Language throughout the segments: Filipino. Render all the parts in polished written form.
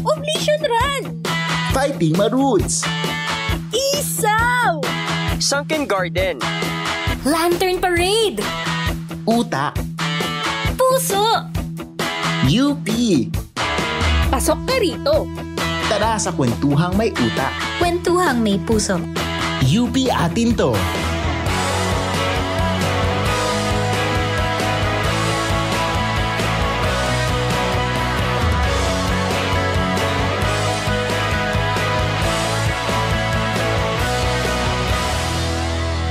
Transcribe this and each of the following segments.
Oblation Run! Fighting Maroots! Isaw! Sunken Garden! Lantern Parade! Uta! Puso! UP! Pasok ka rito! Tara sa kwentuhang may uta. Kwentuhang may puso. UP atin to!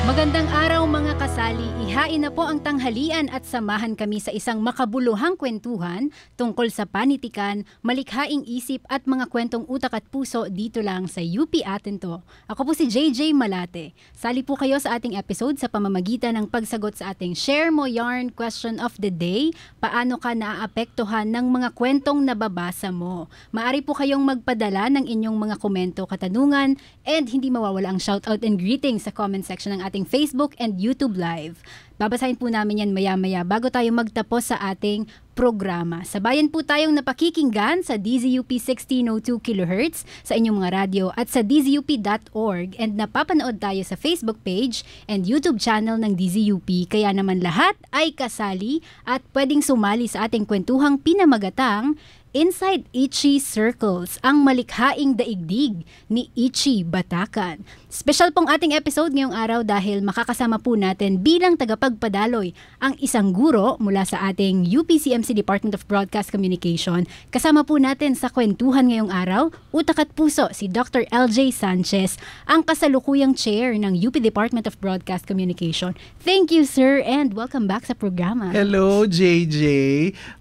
Magandang araw mga kasali, ihain na po ang tanghalian at samahan kami sa isang makabuluhang kwentuhan tungkol sa panitikan, malikhaing isip at mga kwentong utak at puso dito lang sa UP atin to. Ako po si JJ Malate. Sali po kayo sa ating episode sa pamamagitan ng pagsagot sa ating Share Mo Yarn Question of the Day. Paano ka naaapektuhan ng mga kwentong nababasa mo? Maari po kayong magpadala ng inyong mga komento, katanungan, and hindi mawawala ang shoutout and greetings sa comment section ng ating Facebook and YouTube Live. Babasahin po namin yan maya-maya bago tayo magtapos sa ating programa. Sabayan po tayong napakikinggan sa DZUP 1602 kHz sa inyong mga radyo at sa dzup.org, and napapanood tayo sa Facebook page and YouTube channel ng DZUP. Kaya naman lahat ay kasali at pwedeng sumali sa ating kwentuhang pinamagatang Inside Ichi Circles, ang malikhaing daigdig ni Ichi Batakan. Special pong ating episode ngayong araw dahil makakasama po natin bilang tagapagpadaloy ang isang guro mula sa ating UPCMC Department of Broadcast Communication. Kasama po natin sa kwentuhan ngayong araw, utak at puso, si Dr. LJ Sanchez, ang kasalukuyang chair ng UP Department of Broadcast Communication. Thank you, sir, and welcome back sa programa. Hello, JJ.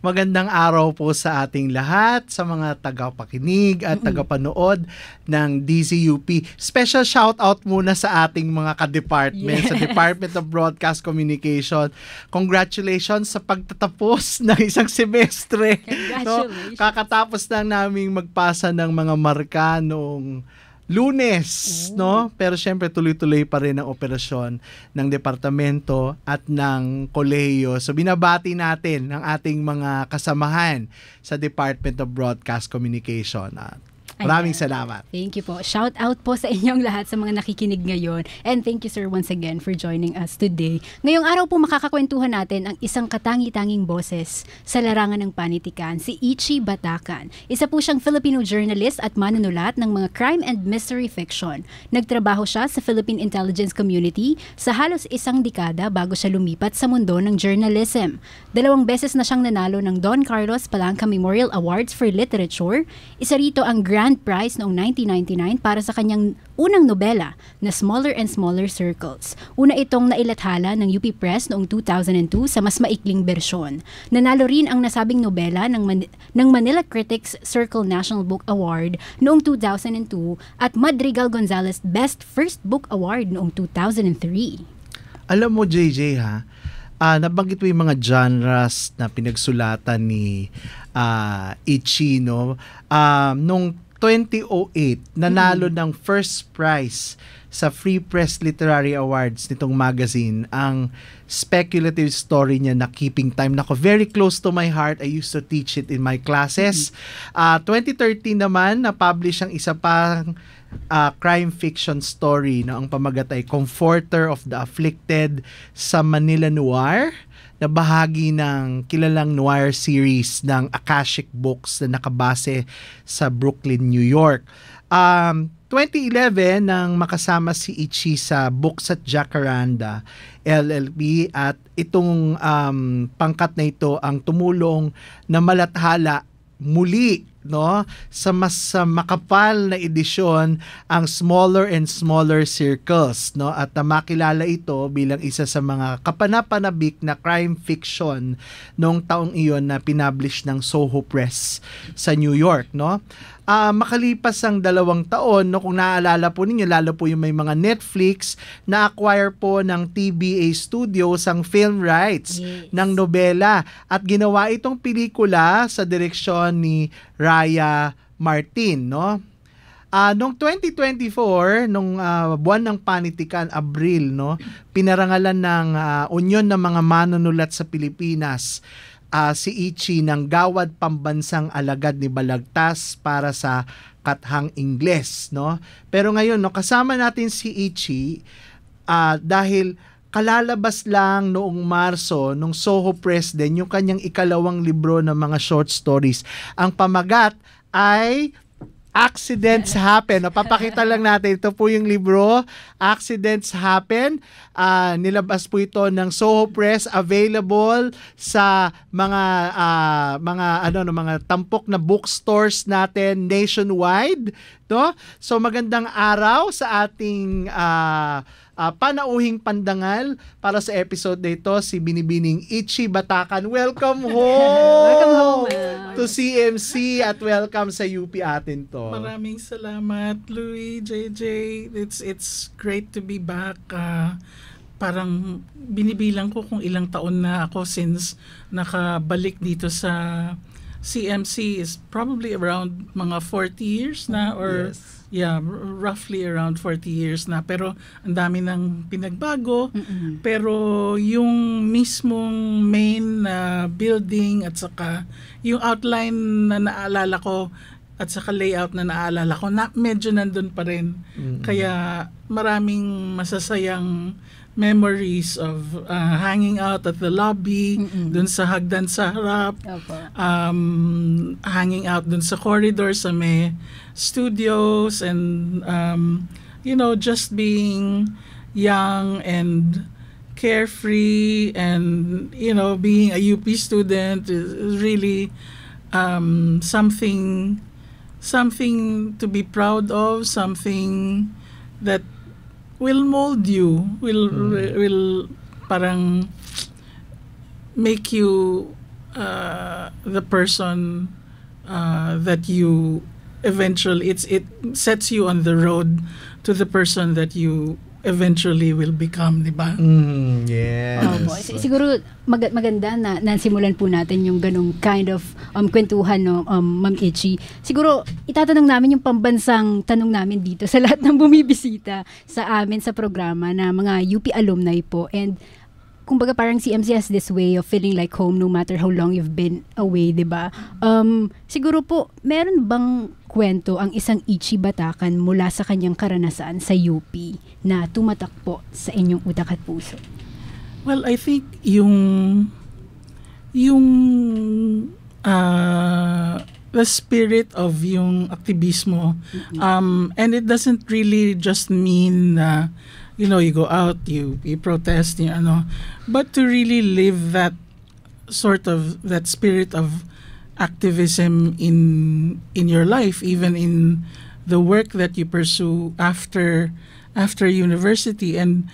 Magandang araw po sa ating lahat, sa mga tagapakinig at tagapanood ng DZUP. Special shout out muna sa ating mga ka-department, sa Department of Broadcast Communication. Congratulations sa pagtatapos ng isang semestre. Congratulations. No? Kakatapos lang naming magpasa ng mga marka noong Lunes, no? Pero syempre tuloy-tuloy pa rin ang operasyon ng departamento at ng kolehiyo. So binabati natin ang ating mga kasamahan sa Department of Broadcast Communication. Maraming salamat. Thank you po. Shout out po sa inyong lahat sa mga nakikinig ngayon. And thank you, sir, once again for joining us today. Ngayong araw po makakakwentuhan natin ang isang katangi-tanging boses sa larangan ng panitikan, si Ichi Batakan. Isa po siyang Filipino journalist at manunulat ng mga crime and mystery fiction. Nagtrabaho siya sa Philippine Intelligence Community sa halos isang dekada bago siya lumipat sa mundo ng journalism. 2 beses na siyang nanalo ng Don Carlos Palanca Memorial Awards for Literature. Isa rito ang Grand Prize noong 1999 para sa kanyang unang nobela na Smaller and Smaller Circles. Una itong nailathala ng UP Press noong 2002 sa mas maikling bersyon. Nanalo rin ang nasabing nobela ng Manila Critics Circle National Book Award noong 2002 at Madrigal Gonzalez Best First Book Award noong 2003. Alam mo, JJ, nabanggit mo yung mga genres na pinagsulatan ni Ichi, no? Nung 2008, nanalo ng first prize sa Free Press Literary Awards nitong magazine ang speculative story niya na Keeping Time. Nako, very close to my heart. I used to teach it in my classes. 2013 naman, na-publish ang isa pang crime fiction story na ang pamagat ay Comforter of the Afflicted sa Manila Noir, na bahagi ng kilalang noir series ng Akashic Books na nakabase sa Brooklyn, New York. 2011 nang makasama si Ichi sa Books at Jacaranda LLP, at itong pangkat na ito ang tumulong na malathala muli, no, sa mas makapal na edisyon ang Smaller and Smaller Circles, no, at makilala ito bilang isa sa mga kapanapanabik na crime fiction noong taong iyon na pinablish ng Soho Press sa New York, no. Makalipas ang 2 taon, no, kung naaalala po ninyo, lalo po yung may mga Netflix, na-acquire po ng TBA Studios ang film rights ng nobela at ginawa itong pelikula sa direksyon ni Raya Martin, no. Noong 2024, nung buwan ng panitikan, Abril, no, pinarangalan ng Union ng mga Manunulat sa Pilipinas si Ichi ng Gawad Pambansang Alagad ni Balagtas para sa Kathang Ingles, no? Pero ngayon, no, kasama natin si Ichi dahil kalalabas lang noong Marso nung Soho Press din yung kanyang ikalawang libro ng mga short stories. Ang pamagat ay Accidents Happen. Papakita lang natin. Ito po yung libro, Accidents Happen. Nilabas po ito ng Soho Press, available sa mga tampok na bookstores natin nationwide. No? So magandang araw sa ating panauhing pandangal para sa episode na ito, si Binibining Ichi Batacan. Welcome home! Welcome home, ma'am. To CMC at welcome sa UP atin to. Maraming salamat, Louie, JJ. It's great to be back. Parang binibilang ko kung ilang taon na ako since nakabalik dito sa CMC. Is probably around mga 40 years na or Yes. Yeah, roughly around 40 years na. Pero ang dami ng pinagbago. Pero yung mismong main building at saka yung outline na naalala ko at saka layout na naalala ko, medyo nandun pa rin. Kaya maraming masasayang memories of hanging out at the lobby, dun sa hagdan sa harap, Opo. hanging out dun sa corridor sa may studios, and just being young and carefree, and being a UP student is really something to be proud of, something that will mold you, will parang make you the person that you eventually, it sets you on the road to the person that you eventually will become, di ba? Yes. Opo. Siguro maganda na nasimulan po natin yung ganong kind of kwentuhan, no, Ma'am Ichi. Siguro itatanong namin yung pambansang tanong namin dito sa lahat ng bumibisita sa amin sa programa na mga UP alumni po. And kumbaga parang CMC has this way of feeling like home no matter how long you've been away, di ba? Siguro po, meron bang kwento ang isang Ichi Batacan mula sa kanyang karanasan sa UP na tumatak po sa inyong utak at puso? Well, I think yung the spirit of yung aktivismo, and it doesn't really just mean you go out, you protest, but to really live that sort of, that spirit of activism in your life, even in the work that you pursue after university. And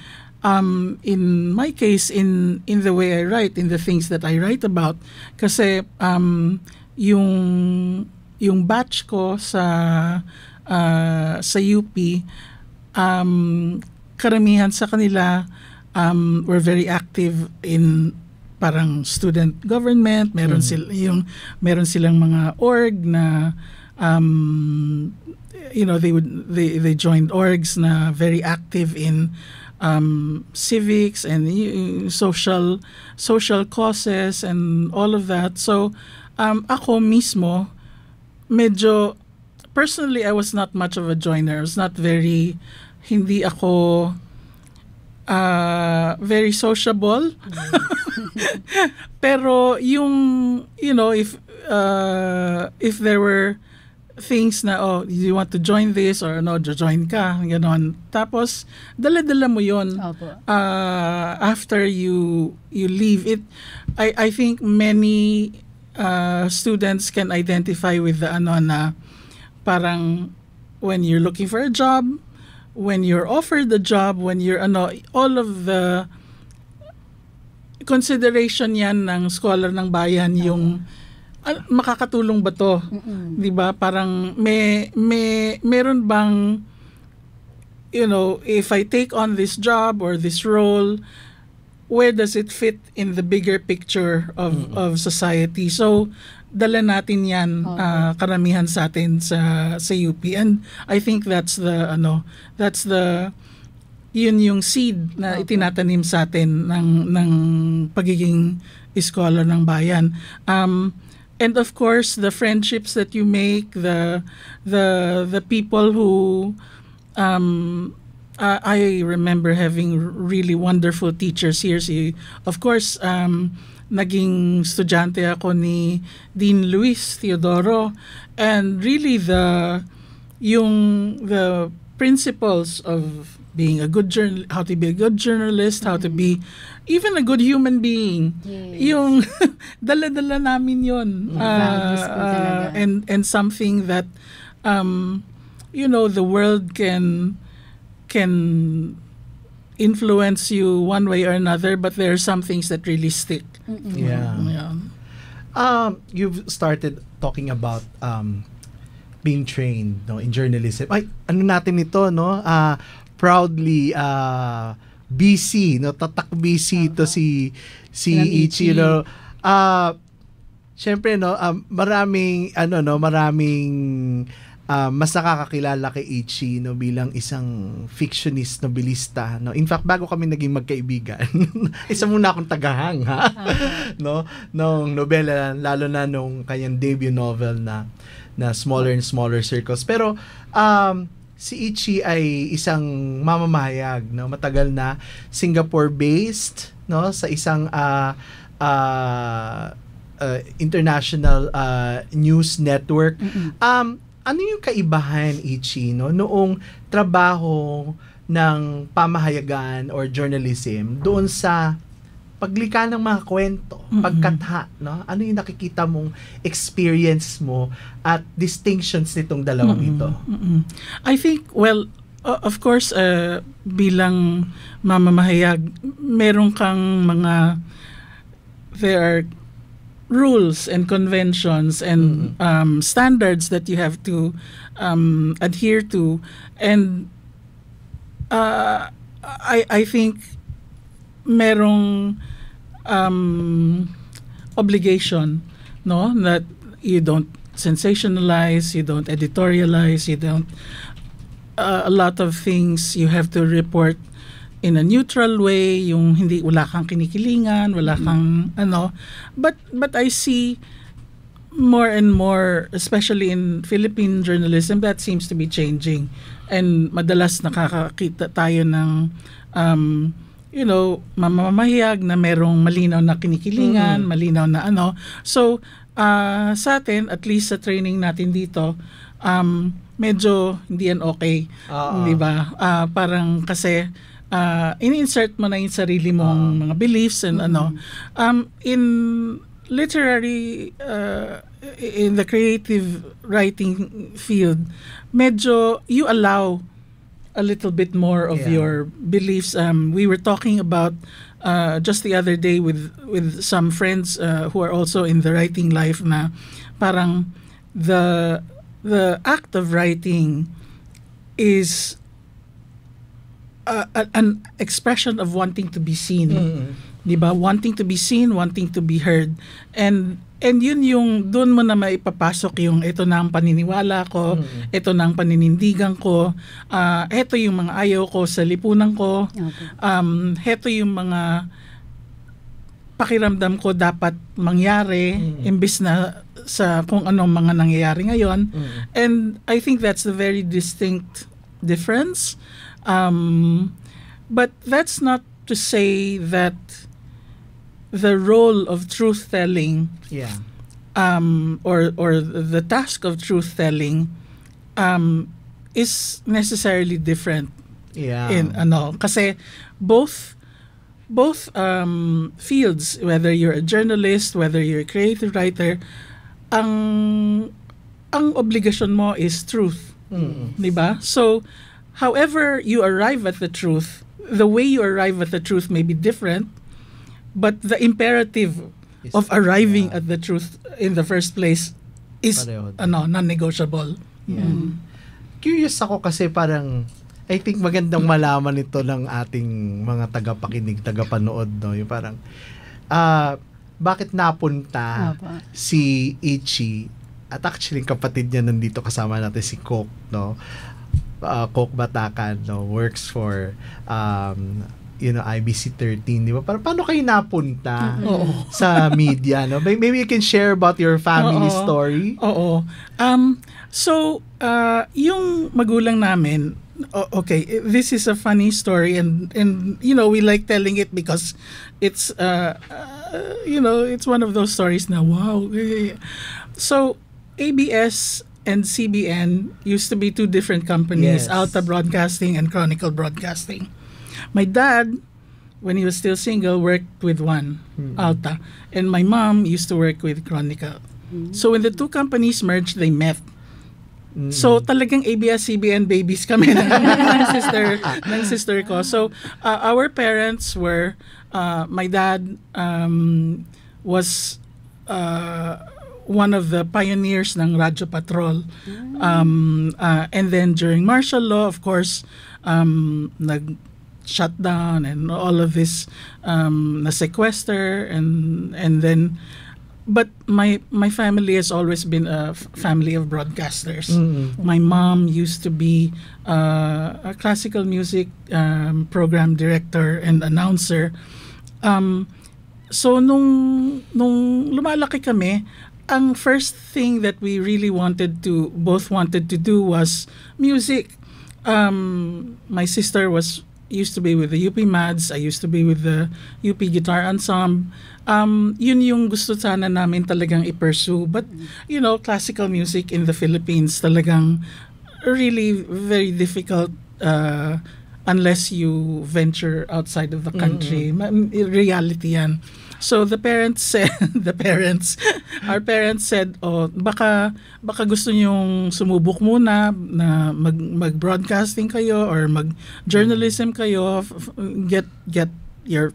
in my case, in the way I write, in the things that I write about, kasi yung batch ko sa UP, karamihan sa kanila were very active in parang student government. Meron silang mga org na they joined orgs na very active in civics and social causes and all of that. So ako mismo, medyo personally, I was not much of a joiner. I was not hindi ako very sociable. Pero if there were things na, you want to join this or join ka, ganon. Tapos dala-dala mo yon. After you leave it. I think many students can identify with the na parang when you're looking for a job, when you're offered the job, when you're all of the consideration yan ng scholar ng bayan, yung makakatulong ba to? 'Di ba? Parang meron bang if I take on this job or this role, where does it fit in the bigger picture of society? So dala natin yan, karamihan sa atin sa UP, and I think that's the yun yung seed na itinatanim sa atin ng pagiging scholar ng bayan. And of course, the friendships that you make, the people who I remember having really wonderful teachers here. Of course, naging estudyante ako ni Dean Luis Teodoro, and really the principles of being a good how to be a good journalist, how to be even a good human being. Yes. Yung dala-dala namin yun. Values po talaga. And something that the world can influence you one way or another, but there are some things that really stick. Yeah. You've started talking about being trained in journalism. Ay, ano natin ito, no? Proudly BC, no? Tatak BC to si Ichi, no? Syempre, no, maraming mas nakakakilala kay Ichi, no, bilang isang fictionist, novelista, no. In fact, bago kami naging magkaibigan, isa muna akong tagahang, ha. No, nung nobela, lalo na nung kanyang debut novel na Smaller and Smaller Circles. Pero si Ichi ay isang mamamahayag, no, matagal na Singapore-based, no, sa isang international news network. Ano yung kaibahan, Ichi, no, noong trabaho ng pamahayagan or journalism doon sa paglikha ng mga kwento, pagkatha, no? Ano yung nakikita mong experience mo at distinctions nitong dalawang ito? I think, well, of course, bilang mamamahayag, meron kang there are rules and conventions and standards that you have to adhere to, and I think merong obligation, no, that you don't sensationalize, you don't editorialize, you don't a lot of things you have to report in a neutral way, yung wala kang kinikilingan, wala kang but I see more and more, especially in Philippine journalism, that seems to be changing, and madalas nakakakita tayo ng mamamahayag na merong malinaw na kinikilingan, malinaw na so sa atin, at least sa training natin dito, medyo hindi yan okay, di ba? Parang kasi in-insert mo na yung sarili mong mga beliefs and in literary in the creative writing field, medyo you allow a little bit more of your beliefs. We were talking about just the other day with some friends who are also in the writing life, na parang the act of writing is an expression of wanting to be seen, diba? Wanting to be seen, wanting to be heard, and yun yung doon mo na maipapasok yung ito na ang paniniwala ko, ito na ang paninindigan ko, ito yung mga ayaw ko sa lipunan ko, ito yung mga pakiramdam ko dapat mangyari imbis na sa kung anong mga nangyayari ngayon. And I think that's a very distinct difference. But that's not to say that the role of truth-telling or the task of truth-telling is necessarily different. Kasi both fields, whether you're a journalist, whether you're a creative writer, ang obligasyon mo is truth. Diba? So however you arrive at the truth, the way you arrive at the truth may be different, but the imperative of arriving at the truth in the first place is non-negotiable. Curious ako kasi parang I think magandang malaman ito ng ating mga tagapakinig, tagapanood, no? Yung parang bakit napunta si Ichi, at actually kapatid niya nandito kasama natin si Coke, no? Coke Batacan, no, works for IBC 13, di ba? Paano kayo napunta sa media, no? Maybe you can share about your family story. Oo. So, yung magulang namin, okay, this is a funny story, and we like telling it because it's it's one of those stories na wow. So, ABS and CBN used to be two different companies, Yes. Alta Broadcasting and Chronicle Broadcasting. My dad, when he was still single, worked with one, Alta, and my mom used to work with Chronicle. So when the two companies merged, they met. So talagang ABS-CBN babies kami ng sister ko. So our parents were, my dad was one of the pioneers ng Radyo Patrol. And then during martial law, of course, nag-shutdown and all of this, na-sequester, and then, but my family has always been a family of broadcasters. My mom used to be a classical music program director and announcer. So nung lumalaki kami, ang first thing that we really both wanted to do was music. My sister used to be with the UP Mads. I used to be with the UP Guitar Ensemble. Yun yung gusto sana namin talagang i-pursue. But, classical music in the Philippines talagang really very difficult unless you venture outside of the country. Reality yan. So our parents said, baka gusto nyong sumubok muna na mag-broadcasting kayo or mag-journalism kayo, get your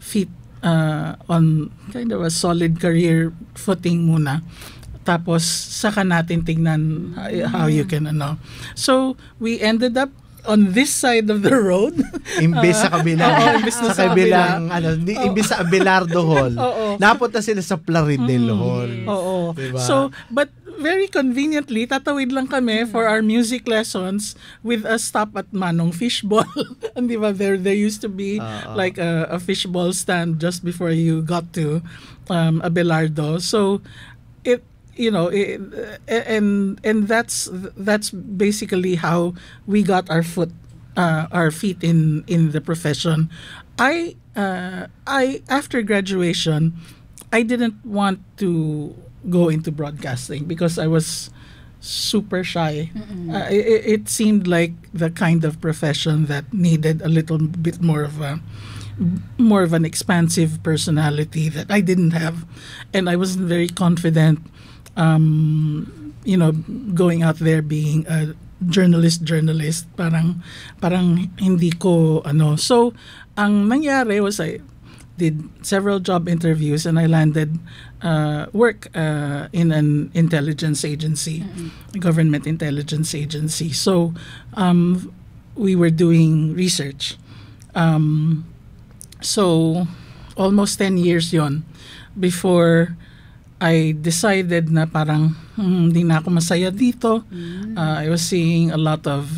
feet on kind of a solid career footing muna. Tapos saka natin tingnan how you can So we ended up on this side of the road. Imbes sa kabilang, imbes sa Abelardo Hall, napunta sila sa Plaridel Hall. Oo. Diba? So, but very conveniently, tatawid lang kami for our music lessons with a stop at Manong Fishball. And diba, there used to be like a fishball stand just before you got to Abelardo. So, and that's basically how we got our feet in the profession. I after graduation, I didn't want to go into broadcasting because I was super shy. It seemed like the kind of profession that needed a little bit more of an expansive personality that I didn't have, and I wasn't very confident. Going out there being a journalist, parang hindi ko So, ang nangyari was I did several job interviews and I landed work in an intelligence agency, a government intelligence agency. So, we were doing research. So, almost 10 years yon before I decided na parang hindi na ako masaya dito. I was seeing a lot of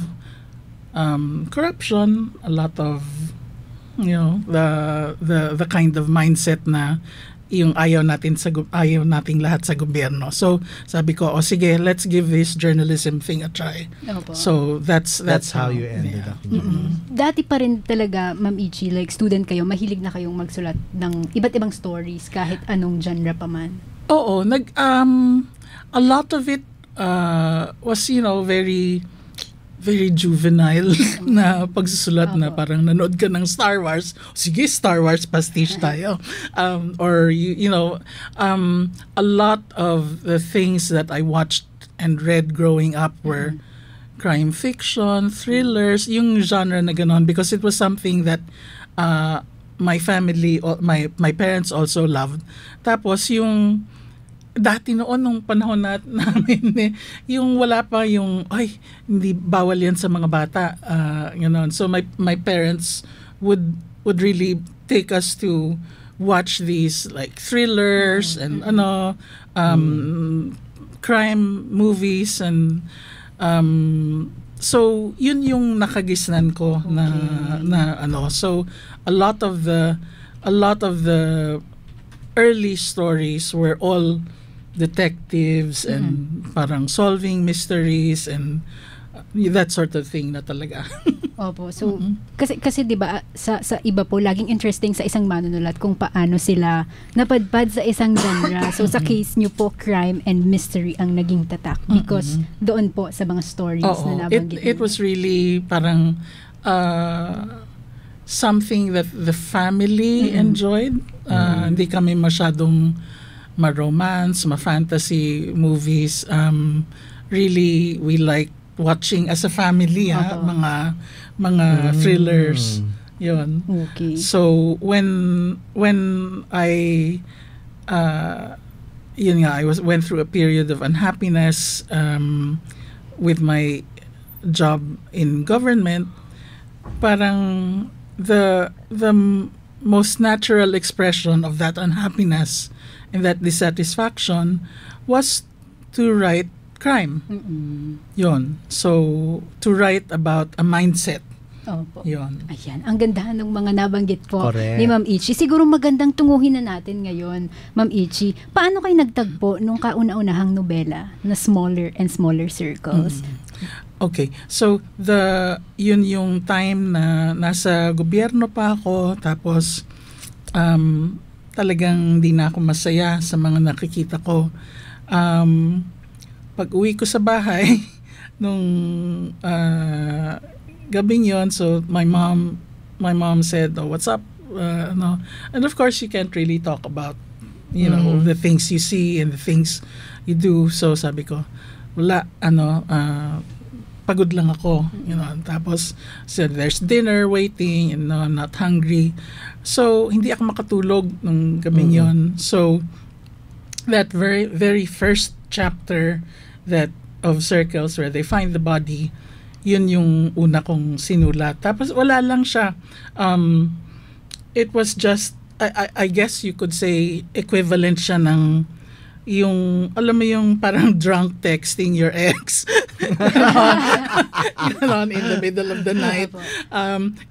corruption, a lot of the kind of mindset na yung ayaw nating lahat sa gobyerno. So sabi ko, sige, let's give this journalism thing a try. Opo. So that's how you ended up. Dati pa rin talaga, Ma'am Ichi, like student kayo, mahilig na kayong magsulat ng iba't ibang stories kahit anong genre pa man. Oo, a lot of it was very very juvenile na pagsusulat na parang nanood ka ng Star Wars, sige Star Wars pastiche tayo. Or a lot of the things that I watched and read growing up were crime fiction, thrillers, yung genre na ganon, because it was something that my family, my parents also loved. Tapos yung dati noon nung panahon namin yung wala pa yung hindi bawal yan sa mga bata, so my parents would really take us to watch these like thrillers and crime movies, and So yun yung nakagisnan ko na ano. So a lot of the early stories were all detectives and parang solving mysteries and that sort of thing na talaga. Opo. So kasi 'di ba sa iba po laging interesting sa isang manunulat kung paano sila napadpad sa isang genre. So sa case niyo po crime and mystery ang naging tatak because doon po sa mga stories na nabanggit. It was really parang something that the family enjoyed. Hindi kami masyadong ma-romance, ma-fantasy movies. Really we like watching as a family mga thrillers yon. Okay. So when I went through a period of unhappiness with my job in government, parang the most natural expression of that unhappiness and that dissatisfaction was to write crime. Yon. So, to write about a mindset. Opo. Yon. Ayan, ang gandahan ng mga nabanggit po Correct. ni Ma'am Ichi. Siguro magandang tunguhin na natin ngayon, Ma'am Ichi. Paano kayo nagtagpo nung kauna-unahang nobela na Smaller and Smaller Circles? Okay. So, yun yung time na nasa gobyerno pa ako, tapos talagang di na ako masaya sa mga nakikita ko. Pag uwi ko sa bahay nung gabing yon, so my mom said, "Oh, what's up?" No, and of course you can't really talk about the things you see and the things you do. So sabi ko, wala, pagod lang ako, Tapos said, "There's dinner waiting, and I'm not hungry." So hindi ako makatulog nung gabing yon. So that very very first chapter of Circles where they find the body, yun yung una kong sinulat. Tapos wala lang siya. It was just, I guess you could say, equivalent siya ng yung, alam mo yung parang drunk texting your ex in the middle of the night.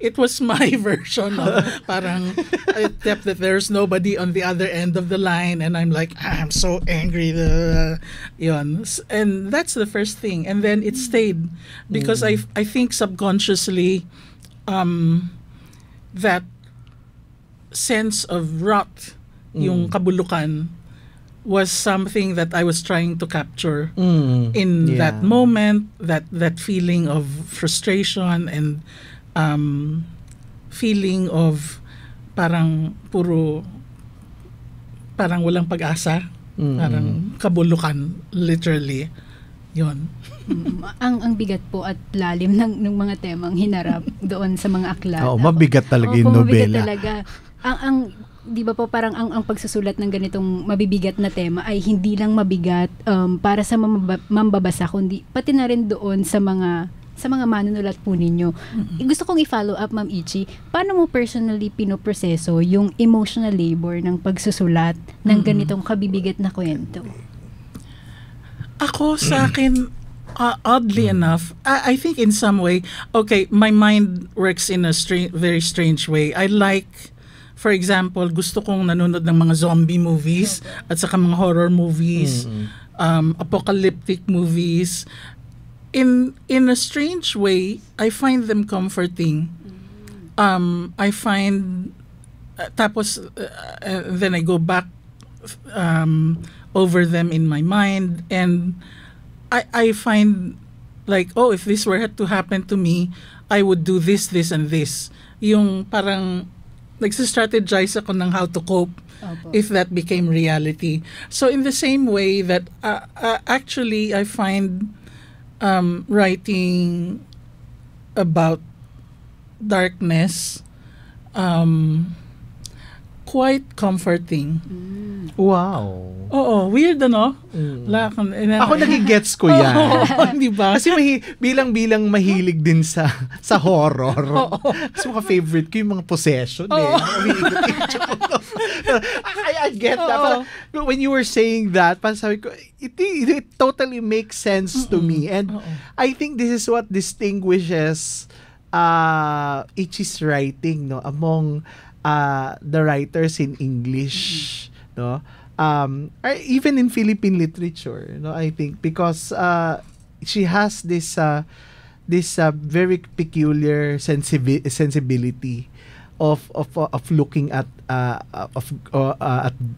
It was my version of parang, except that there's nobody on the other end of the line and I'm like, I'm so angry. Yun. And that's the first thing. And then it stayed because I think subconsciously that sense of rot, yung kabulukan, was something that I was trying to capture in that moment, that feeling of frustration and feeling of parang walang pag-asa, parang kabulukan, literally. Yon. Ang bigat po at lalim ng mga temang hinarap doon sa mga aklat. Oo, mabigat talaga yung mabigat nobela. talaga. Ang di ba po parang ang pagsusulat ng ganitong mabibigat na tema ay hindi lang mabigat para sa mambabasa kundi pati na rin doon sa mga manunulat po ninyo. Gusto kong i-follow up, Ma'am Ichi, paano mo personally pinoproseso yung emotional labor ng pagsusulat ng ganitong kabibigat na kwento? Ako sa akin, oddly enough, I think in some way, okay, my mind works in a very strange way. I like, for example, gusto kong nanonood ng mga zombie movies at saka mga horror movies, apocalyptic movies. In a strange way, I find them comforting. I find tapos then I go back over them in my mind and I find like, oh, if this were to happen to me, I would do this, this, and this. Yung parang nagsistrategize ako ng how to cope if that became reality. So in the same way that actually I find writing about darkness quite comforting. Wow. Oo, weird ano? Ako nagigets ko yan. Di ba? Kasi bilang mahilig din sa horror. Kasi mga favorite ko yung mga possession. I get that. Parang, when you were saying that, parang sabi ko, it totally makes sense to me. And I think this is what distinguishes Ichi's writing, no, among the writers in English, no, or even in Philippine literature, no, I think because she has this very peculiar sensibility of looking at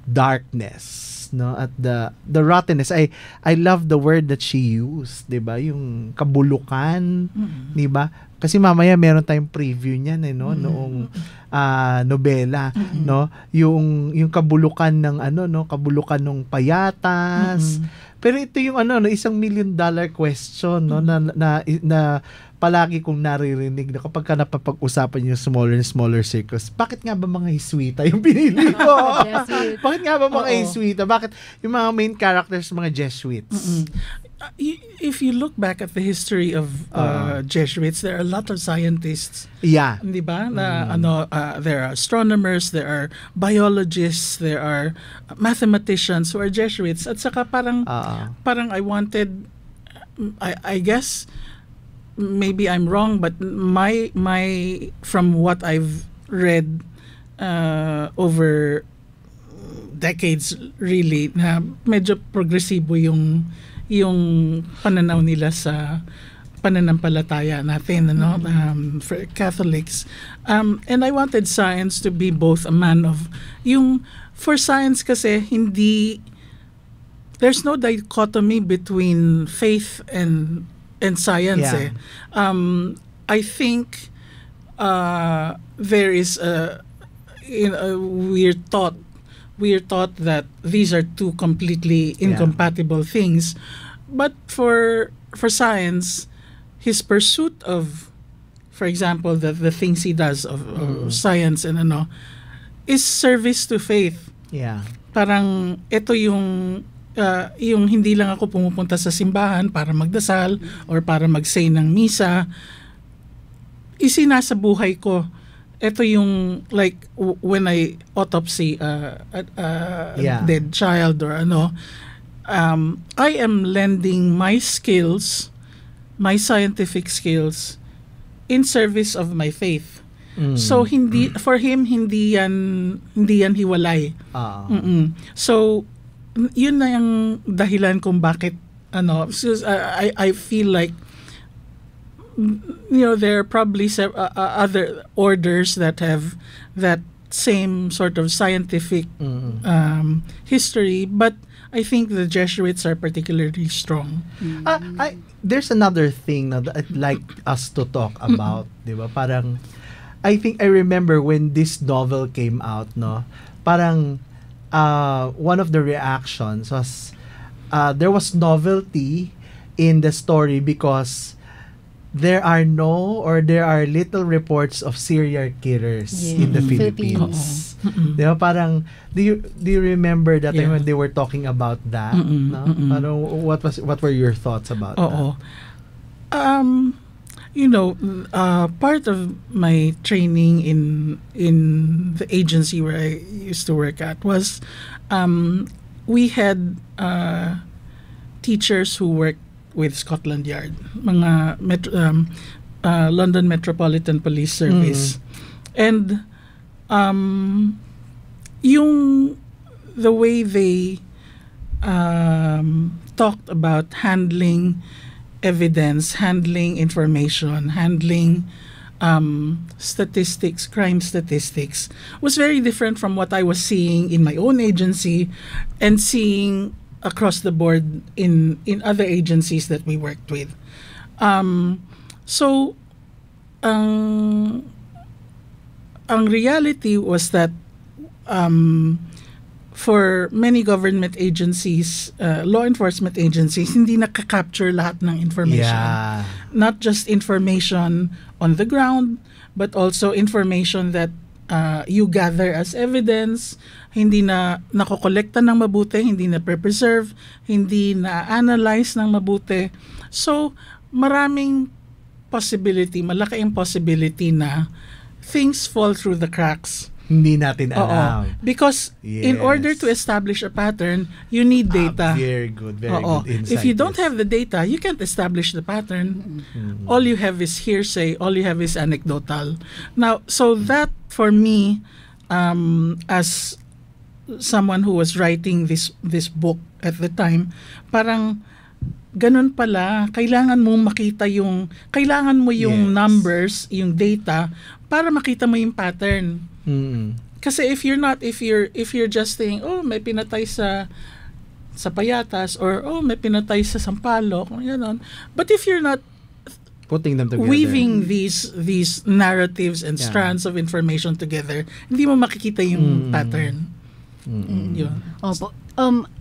darkness, no, at the rottenness. I love the word that she used, 'di ba? Yung kabulukan, 'di ba? Kasi mamaya meron tayong preview niyan no, noong nobela, no, yung kabulukan ng kabulukan ng payatas. Pero ito yung $1 million question, no, na palagi kong naririnig na kapag napapag-usapan yung smaller and smaller circles. Bakit nga ba mga Jesuita yung pinili ko? Bakit nga ba mga Jesuita? Bakit yung mga main characters mga Jesuits? If you look back at the history of Jesuits, there are a lot of scientists. Yeah. Di ba? There are astronomers, there are biologists, there are mathematicians who are Jesuits. At saka parang I wanted, I guess, maybe I'm wrong, but my from what I've read over decades, really, na medyo progresibo yung pananaw nila sa pananampalataya natin, for Catholics. And I wanted science to be both a man of, for science kasi there's no dichotomy between faith and science. Yeah. I think there is we're taught that these are two completely incompatible things. But for science, his pursuit of, for example, the things he does of science and is service to faith. Yeah. Parang ito yung hindi lang ako pumupunta sa simbahan para magdasal or para mag-say ng misa. Isinasa buhay ko. Ito yung like when I autopsy a dead child or I am lending my skills, my scientific skills in service of my faith. So for him hindi yan hiwalay. So yun na yung dahilan kung bakit I feel like there are probably other orders that have that same sort of scientific history, but I think the Jesuits are particularly strong. There's another thing that I'd like us to talk about, di ba? Parang I think I remember when this novel came out, no, parang one of the reactions was there was novelty in the story because there are little reports of serial killers in the Philippines. Diba? Parang do you remember that time when they were talking about that? No? Parang what were your thoughts about that? Part of my training in the agency where I used to work at was we had teachers who worked with Scotland Yard, mga London Metropolitan Police Service. And the way they talked about handling evidence, handling information, handling statistics, crime statistics, was very different from what I was seeing in my own agency and seeing across the board in other agencies that we worked with. So ang reality was that for many government agencies, law enforcement agencies, hindi nakaka-capture lahat ng information. Yeah. Not just information on the ground, but also information that you gather as evidence, hindi na nakokolekta ng mabuti, hindi na preserve, hindi na analyze ng mabuti. So, maraming possibility, malaki ang possibility na things fall through the cracks. Hindi natin alam. Because in order to establish a pattern, you need data. Very good. Very good insight. If you don't have the data, you can't establish the pattern. All you have is hearsay. All you have is anecdotal. Now, so that for me, as someone who was writing this book at the time, parang ganun pala, kailangan mo yung numbers, yung data, para makita mo yung pattern. Kasi if you're just saying, may pinatay sa Payatas, or may pinatay sa Sampaloc, gano'n. But if you're not putting them together, weaving these narratives and strands of information together, hindi mo makikita yung pattern. Yun. Opo.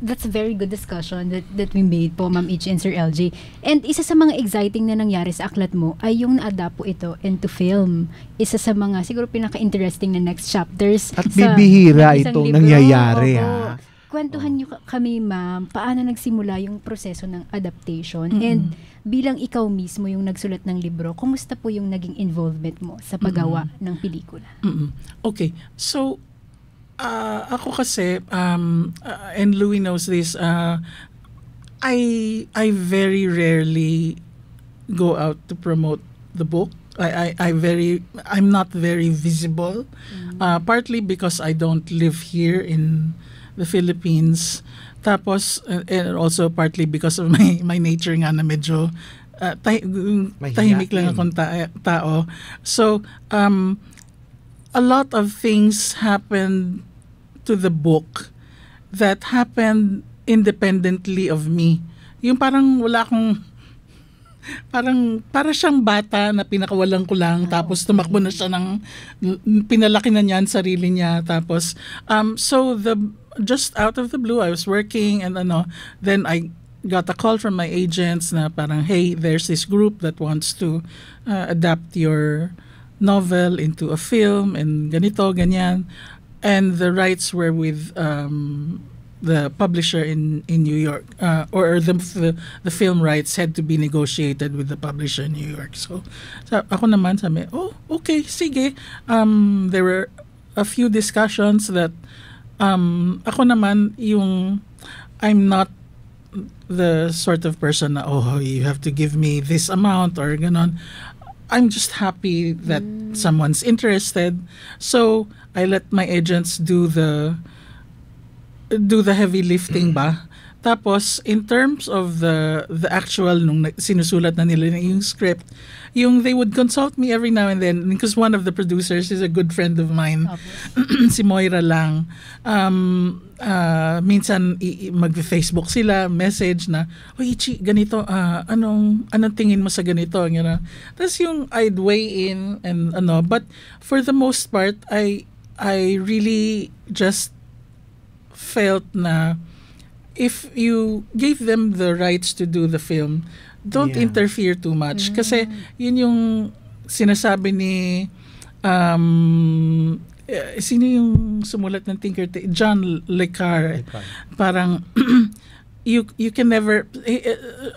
That's a very good discussion that we made po, Ma'am Ichi and Sir LJ. And isa sa mga exciting na nangyari sa aklat mo ay yung na-adapt po ito into film. Isa sa mga siguro pinaka-interesting na next chapters. At bibihira itong libro. nangyayari. Opo. Kwentuhan niyo kami, Ma'am, paano nagsimula yung proseso ng adaptation? And bilang ikaw mismo yung nagsulat ng libro, kumusta po yung naging involvement mo sa paggawa ng pelikula? Okay. So, ako kasi, and Louie knows this, I very rarely go out to promote the book. I'm not very visible, partly because I don't live here in the Philippines, tapos and also partly because of my nature nga na medyo tahimik lang akong tao. So, a lot of things happened to the book that happened independently of me. Yung parang wala akong, para siyang bata na pinakawalan ko lang, tapos tumakbo na siya pinalaki na niya ang sarili niya, tapos, so just out of the blue, I was working and then I got a call from my agents na parang, hey, there's this group that wants to adapt your novel into a film and ganito, ganyan. And the rights were with the publisher in New York, or the film rights had to be negotiated with the publisher in New York. So ako naman sabi, okay, sige. There were a few discussions that ako naman I'm not the sort of person na, you have to give me this amount or ganon. I'm just happy that someone's interested. So I let my agents do the heavy lifting ba. Tapos in terms of the actual nung sinusulat na nila yung script, they would consult me every now and then because one of the producers is a good friend of mine. Si Moira lang. Minsan mag-Facebook sila, message na, Ichi, ganito, anong tingin mo sa ganito? Tapos I'd weigh in and but for the most part, I really just felt na if you gave them the rights to do the film, don't interfere too much. Kasi yun yung sinasabi ni sino yung sumulat ng Tinker John Le Carre. Parang you can never,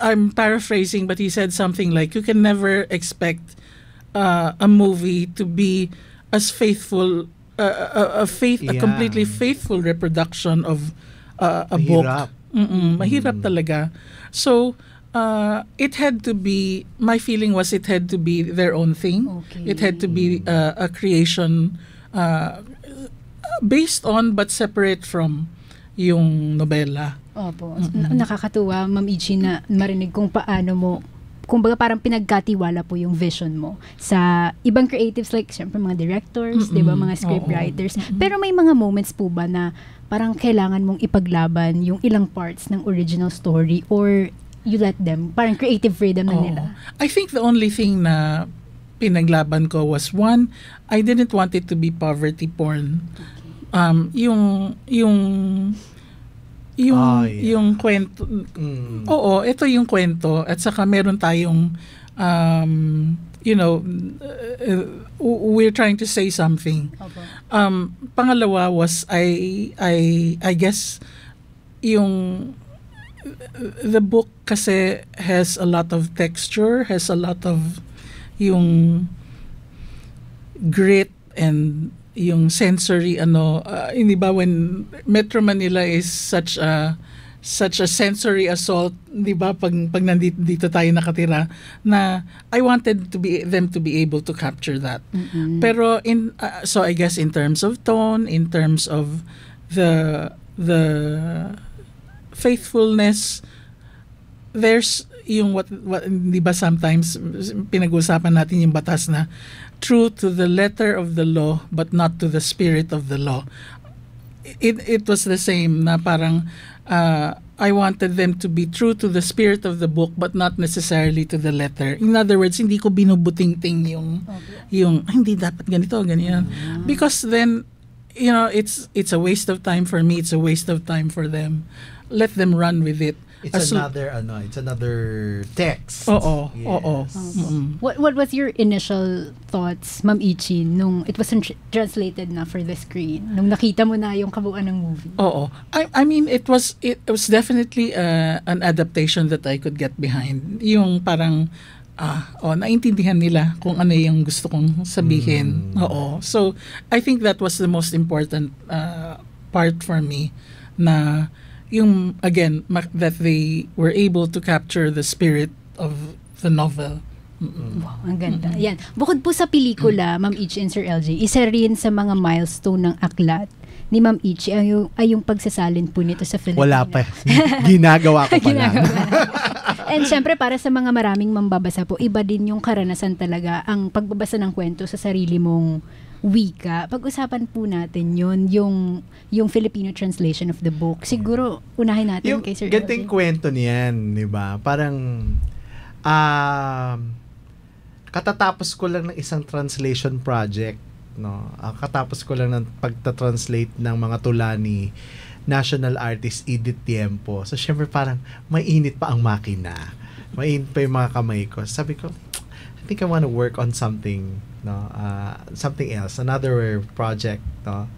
I'm paraphrasing, but he said something like, you can never expect a movie to be as faithful, a completely faithful reproduction of a book. Mahirap talaga. So it had to be, my feeling was it had to be their own thing. It had to be a creation based on but separate from yung nobela. Opo. Nakakatuwa, Ma'am Ichi, na marinig kung paano mo, kumbaga parang pinagkatiwala po yung vision mo sa ibang creatives, like syempre mga directors, di ba, mga scriptwriters. Pero may mga moments po ba na parang kailangan mong ipaglaban yung ilang parts ng original story, or you let them, parang creative freedom na nila? I think the only thing na pinaglaban ko was, one, I didn't want it to be poverty porn. Yung kwento. Ito yung kwento, at saka meron tayong we're trying to say something. Opo. Pangalawa was I guess yung the book kasi has a lot of texture, has a lot of yung grit and yung sensory hindi ba when Metro Manila is such a sensory assault, di ba, pag nandito tayo nakatira, na I wanted them to be able to capture that. Pero so I guess in terms of tone, in terms of the faithfulness, there's yung what di ba sometimes pinag-usapan natin yung batas na true to the letter of the law but not to the spirit of the law. It was the same na parang I wanted them to be true to the spirit of the book but not necessarily to the letter. In other words, hindi ko binubuting-ting yung hindi dapat ganito, ganyan. Because then, it's a waste of time for me, it's a waste of time for them. Let them run with it. It's another text. Oo. What was your initial thoughts, Ma'am Ichi, nung it was translated na for the screen? Nung nakita mo na yung kabuuan ng movie? Oo. I mean, it was definitely an adaptation that I could get behind. Yung parang naintindihan nila kung ano yung gusto kong sabihin. Oo. So, I think that was the most important part for me na yung again that they were able to capture the spirit of the novel. Wow, ang ganda. Yan. Bukod po sa pelikula, Ma'am Ichi and Sir LJ, isa rin sa mga milestone ng aklat ni Ma'am Ichi ay yung pagsasalin po nito sa Filipino. Wala pa. Ginagawa ko pa lang. And syempre, para sa mga maraming mambabasa po, iba din yung karanasan talaga ang pagbabasa ng kwento sa sarili mong wika. Pag-usapan po natin yun, yung Filipino translation of the book. Siguro, unahin natin yung kay Sir ganting LJ. kwento niyan, di ba? Parang, katatapos ko lang ng isang translation project, no? Katapos ko lang ng pagta-translate ng mga tula ni national artist Edith Tiempo. So, syempre parang mainit pa ang makina. Mainit pa yung mga kamay ko. Sabi ko, I think I want to work on something, no? Something else, another project, no?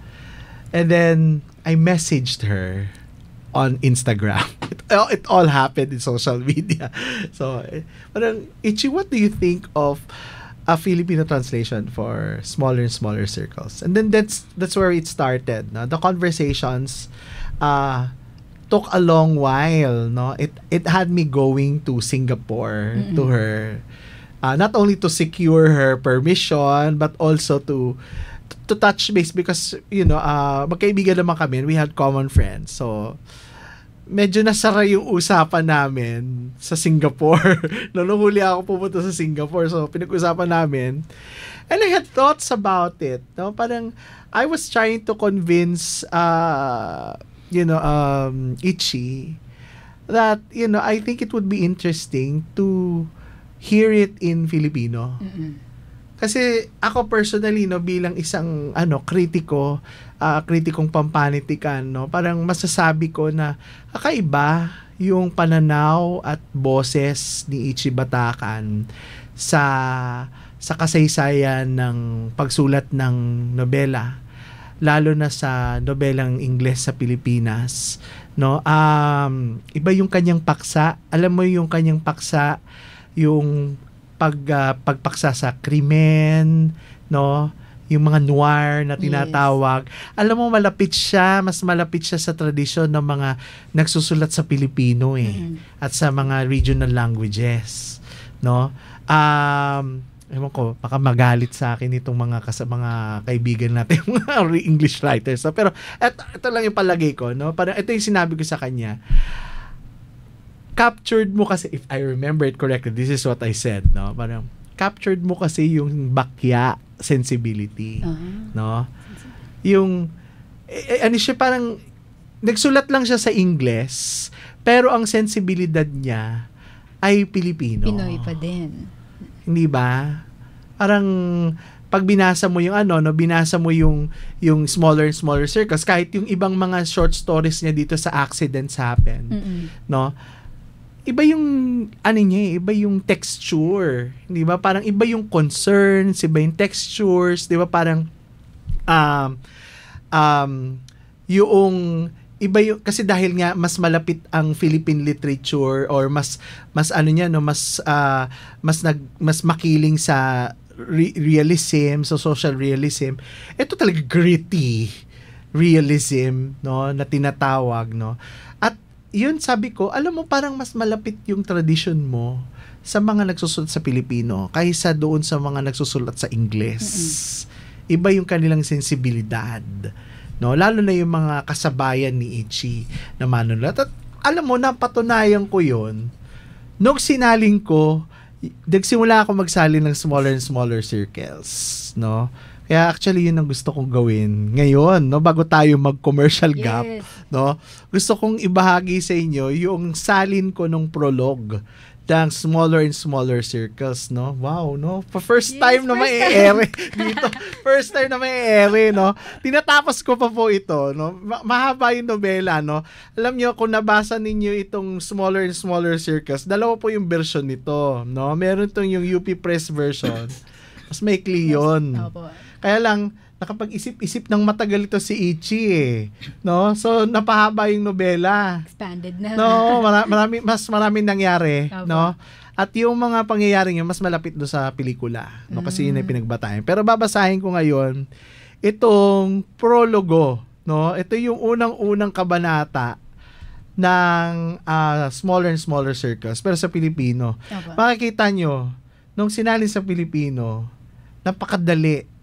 And then, I messaged her on Instagram. It all happened in social media. So, parang, Ichi, what do you think of a Filipino translation for smaller and smaller circles? And then that's where it started. No? The conversations took a long while. No, it had me going to Singapore to her, not only to secure her permission but also to touch base because magkaibigan naman kami and we had common friends. So medyo nasara yung usapan namin sa Singapore. Nung huli ako pumunta sa Singapore, so pinag-usapan namin. And I had thoughts about it. No? Parang I was trying to convince Ichi that I think it would be interesting to hear it in Filipino. Kasi ako personally bilang isang kritikong pampanitikan, parang masasabi ko na kakaiba yung pananaw at boses ni Ichi Batacan sa kasaysayan ng pagsulat ng nobela, lalo na sa nobelang Ingles sa Pilipinas, no? Iba yung kanyang paksa. Alam mo yung kanyang paksa, yung pagpaksa sa krimen, no? Yung mga noir na tinatawag. Yes. Alam mo, mas malapit siya sa tradisyon ng mga nagsusulat sa Pilipino at sa mga regional languages, no? Ewan ko, baka magalit sa akin itong mga kaibigan natin, mga English writers. So, pero ito lang yung palagay ko, no? Parang ito yung sinabi ko sa kanya. Captured mo kasi, if I remember it correctly, this is what I said, no? Parang captured mo kasi yung bakya sensibility, no? Yung siya parang nagsulat lang siya sa Ingles, pero ang sensibilidad niya ay Pilipino. Pinoy pa din. Hindi ba? Parang pag binasa mo yung binasa mo yung smaller and smaller circles, kahit yung ibang mga short stories niya dito sa Accidents Happen, no? iba yung ano niya, iba yung texture, 'di ba? Parang iba yung concerns, iba yung textures, 'di ba? Parang yung iba yung kasi dahil nga mas malapit ang Philippine literature or mas ano niya no, mas makiling sa realism, so social realism. Ito talaga gritty realism, no, na tinatawag, no. At yun, sabi ko, alam mo, parang mas malapit yung tradition mo sa mga nagsusulat sa Pilipino kaysa doon sa mga nagsusulat sa Ingles. Iba yung kanilang sensibilidad, no, lalo na yung mga kasabayan ni Ichi na manunulat. At alam mo, napatunayan ko yun nung sinaling ko, nagsimula ako magsali ng smaller and smaller circles, no. Kaya actually yun ang gusto kong gawin ngayon, no, bago tayo mag-commercial gap, no. Gusto kong ibahagi sa inyo yung salin ko nung prologue ng smaller and smaller circles, no. Wow, no. First time na mai-ere dito. First time na mai-ere, no. Tinatapos ko pa po ito, no. Mahaba yung nobela, no. Alam niyo, kung nabasa ninyo itong smaller and smaller circles, dalawa po yung version nito, no. Meron itong yung UP Press version. Mas maikli yun. Kaya lang, nakapag-isip-isip ng matagal ito si Ichi no? So, napahaba yung nobela. Expanded na. No, mas maraming nangyari, no? At yung mga pangyayaring yun, mas malapit do sa pelikula, no? Kasi yun ay pinagbatayan. Pero babasahin ko ngayon itong prologo, no? Ito yung unang-unang kabanata ng smaller and smaller circles, pero sa Pilipino. Makikita nyo, nung sinali sa Pilipino, napakadali.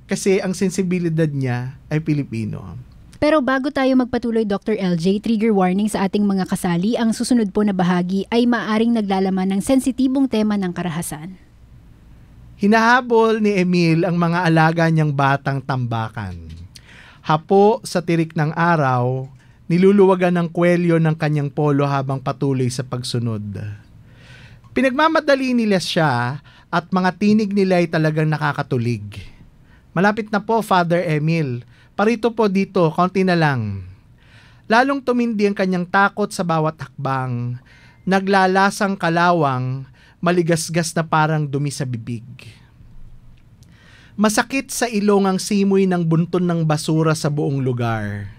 Kasi ang sensibilidad niya ay Pilipino. Pero bago tayo magpatuloy, Dr. LJ, trigger warning sa ating mga kasali, ang susunod po na bahagi ay maaring naglalaman ng sensitibong tema ng karahasan. Hinahabol ni Emil ang mga alaga niyang batang tambakan. Hapo sa tirik ng araw, niluluwagan ng kwelyo ng kanyang polo habang patuloy sa pagsunod. Pinagmamadali nila siya at mga tinig nila ay talagang nakakatulig. Malapit na po, Father Emil. Parito po dito, konti na lang. Lalong tumindi ang kanyang takot sa bawat hakbang. Naglalasang kalawang, maligasgas na parang dumi sa bibig. Masakit sa ilong ang simoy ng bunton ng basura sa buong lugar.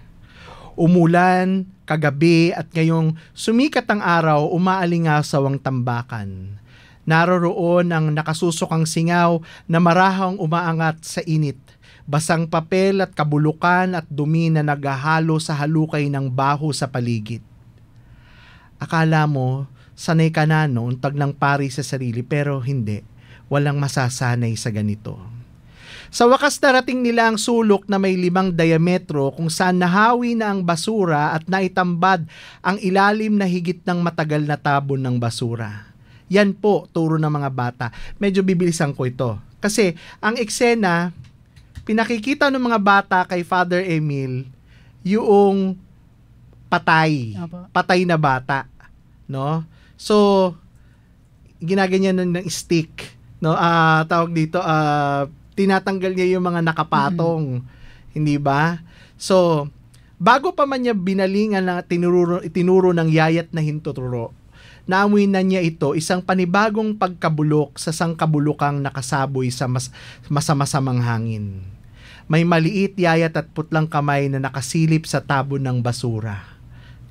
Umulan, kagabi at ngayong sumikat ang araw, umaalingasaw ang tambakan. Naroroon ang nakasusukang singaw na marahang umaangat sa init, basang papel at kabulukan at dumi na naghahalo sa halukay ng baho sa paligid. Akala mo, sanay ka na noon taglang pari sa sarili, pero hindi, walang masasanay sa ganito. Sa wakas narating nila ang sulok na may 5 diametro kung saan nahawi na ang basura at naitambad ang ilalim na higit ng matagal na tabon ng basura. Yan po, turo ng mga bata. Medyo bibilisan ko ito. Kasi ang eksena, pinakikita ng mga bata kay Father Emil yung patay. Patay na bata. No? So, ginaganyan ng stick. No? Tawag dito, tinatanggal niya yung mga nakapatong. Hindi ba? So, bago pa man niya binalingan na tinuro ng yayat na hintuturo, naamoy na niya ito, isang panibagong pagkabulok sa sangkabulukang nakasaboy sa masamasamang hangin. May maliit, yayat at putlang kamay na nakasilip sa tabon ng basura.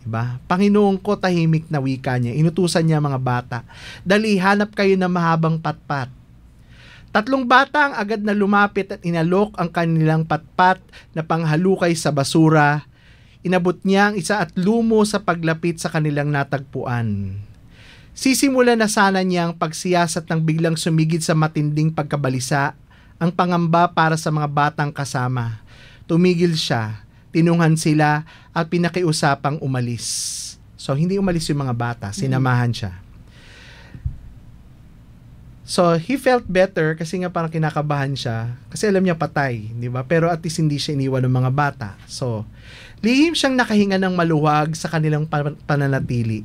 Diba? Panginoon ko, tahimik na wika niya. Inutusan niya mga bata, dali, hanap kayo ng mahabang patpat. 3 bata ang agad na lumapit at inalok ang kanilang patpat na panghalukay sa basura. Inabot niya ang isa at lumo sa paglapit sa kanilang natagpuan. Sisimula na sana niya ang pagsiyasat ng biglang sumigid sa matinding pagkabalisa, ang pangamba para sa mga batang kasama. Tumigil siya, tinunghan sila at pinakiusapang umalis. So, hindi umalis yung mga bata, sinamahan siya. So, he felt better kasi nga parang kinakabahan siya kasi alam niya patay, di ba? Pero at least hindi siya iniwan ng mga bata. So, lihim siyang nakahinga ng maluwag sa kanilang pananatili.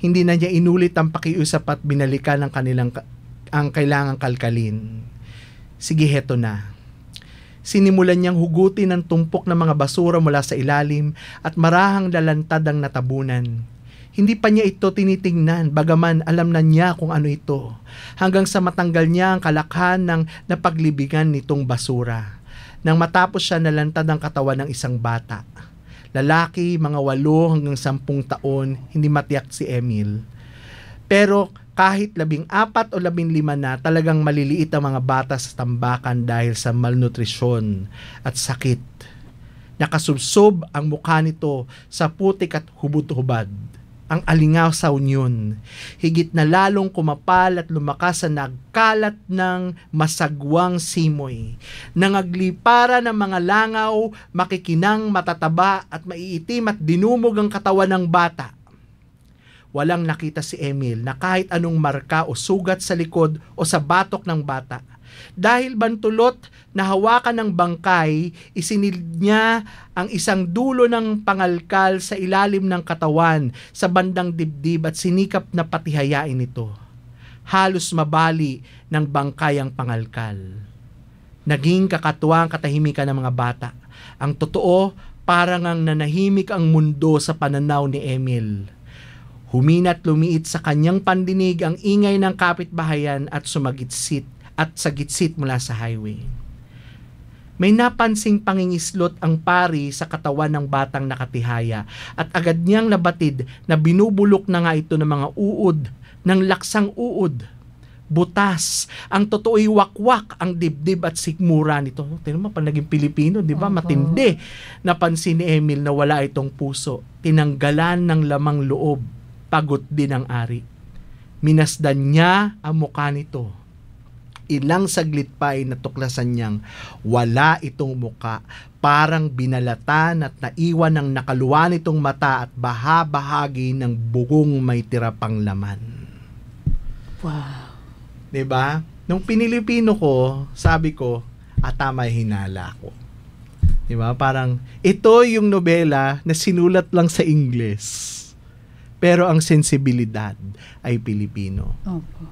Hindi na niya inulit ang pakiusap at binalikan ang kailangang kalkalin. Sige, heto na. Sinimulan niyang hugutin ang tumpok ng mga basura mula sa ilalim at marahang lalantad ang natabunan. Hindi pa niya ito tinitingnan, bagaman alam na niya kung ano ito. Hanggang sa matanggal niya ang kalakhan ng napaglibigan nitong basura. Nang matapos siya nalantad ang katawan ng isang bata. Lalaki, mga 8 hanggang 10 taon, hindi matiyak si Emil. Pero kahit 14 o 15 na, talagang maliliit ang mga bata sa tambakan dahil sa malnutrisyon at sakit. Nakasubsob ang mukha nito sa putik at hubot-hubad. Ang alingaw sa union, higit na lalong kumapal at lumakas sa nagkalat ng masagwang simoy. Nangaglipara ng mga langaw, makikinang, matataba at maiitim at dinumog ang katawan ng bata. Walang nakita si Emil na kahit anong marka o sugat sa likod o sa batok ng bata. Dahil bantulot na hawakan ng bangkay, isinilid niya ang isang dulo ng pangalkal sa ilalim ng katawan sa bandang dibdib at sinikap na patihayain ito. Halos mabali ng bangkay ang pangalkal. Naging kakatuwa ang katahimikan ng mga bata. Ang totoo, parang ang nanahimik ang mundo sa pananaw ni Emil. Humina't lumiit sa kanyang pandinig ang ingay ng kapitbahayan at sumagitsit at sagitsit mula sa highway. May napansing pangingislot ang pari sa katawan ng batang nakatihaya at agad niyang nabatid na binubulok na nga ito ng mga uod, ng laksang uod. Butas, ang totoo'y wakwak ang dibdib at sikmura nito. Tingnan mo, pag naging Pilipino, di ba? Matindi. Napansin ni Emil na wala itong puso. Tinanggalan ng lamang loob. Pagod din ang ari. Minasdan niya ang mukha nito. Ilang saglit pa ay natuklasan niyang wala itong muka. Parang binalatan at naiwan ng nakaluwa nitong mata at bahagi ng bugong may tira pang laman. Wow. Diba? Nung pinilipino ko, sabi ko, tama hinala ko. Diba? Parang, ito yung nobela na sinulat lang sa Ingles. Pero ang sensibilidad ay Pilipino. Opo.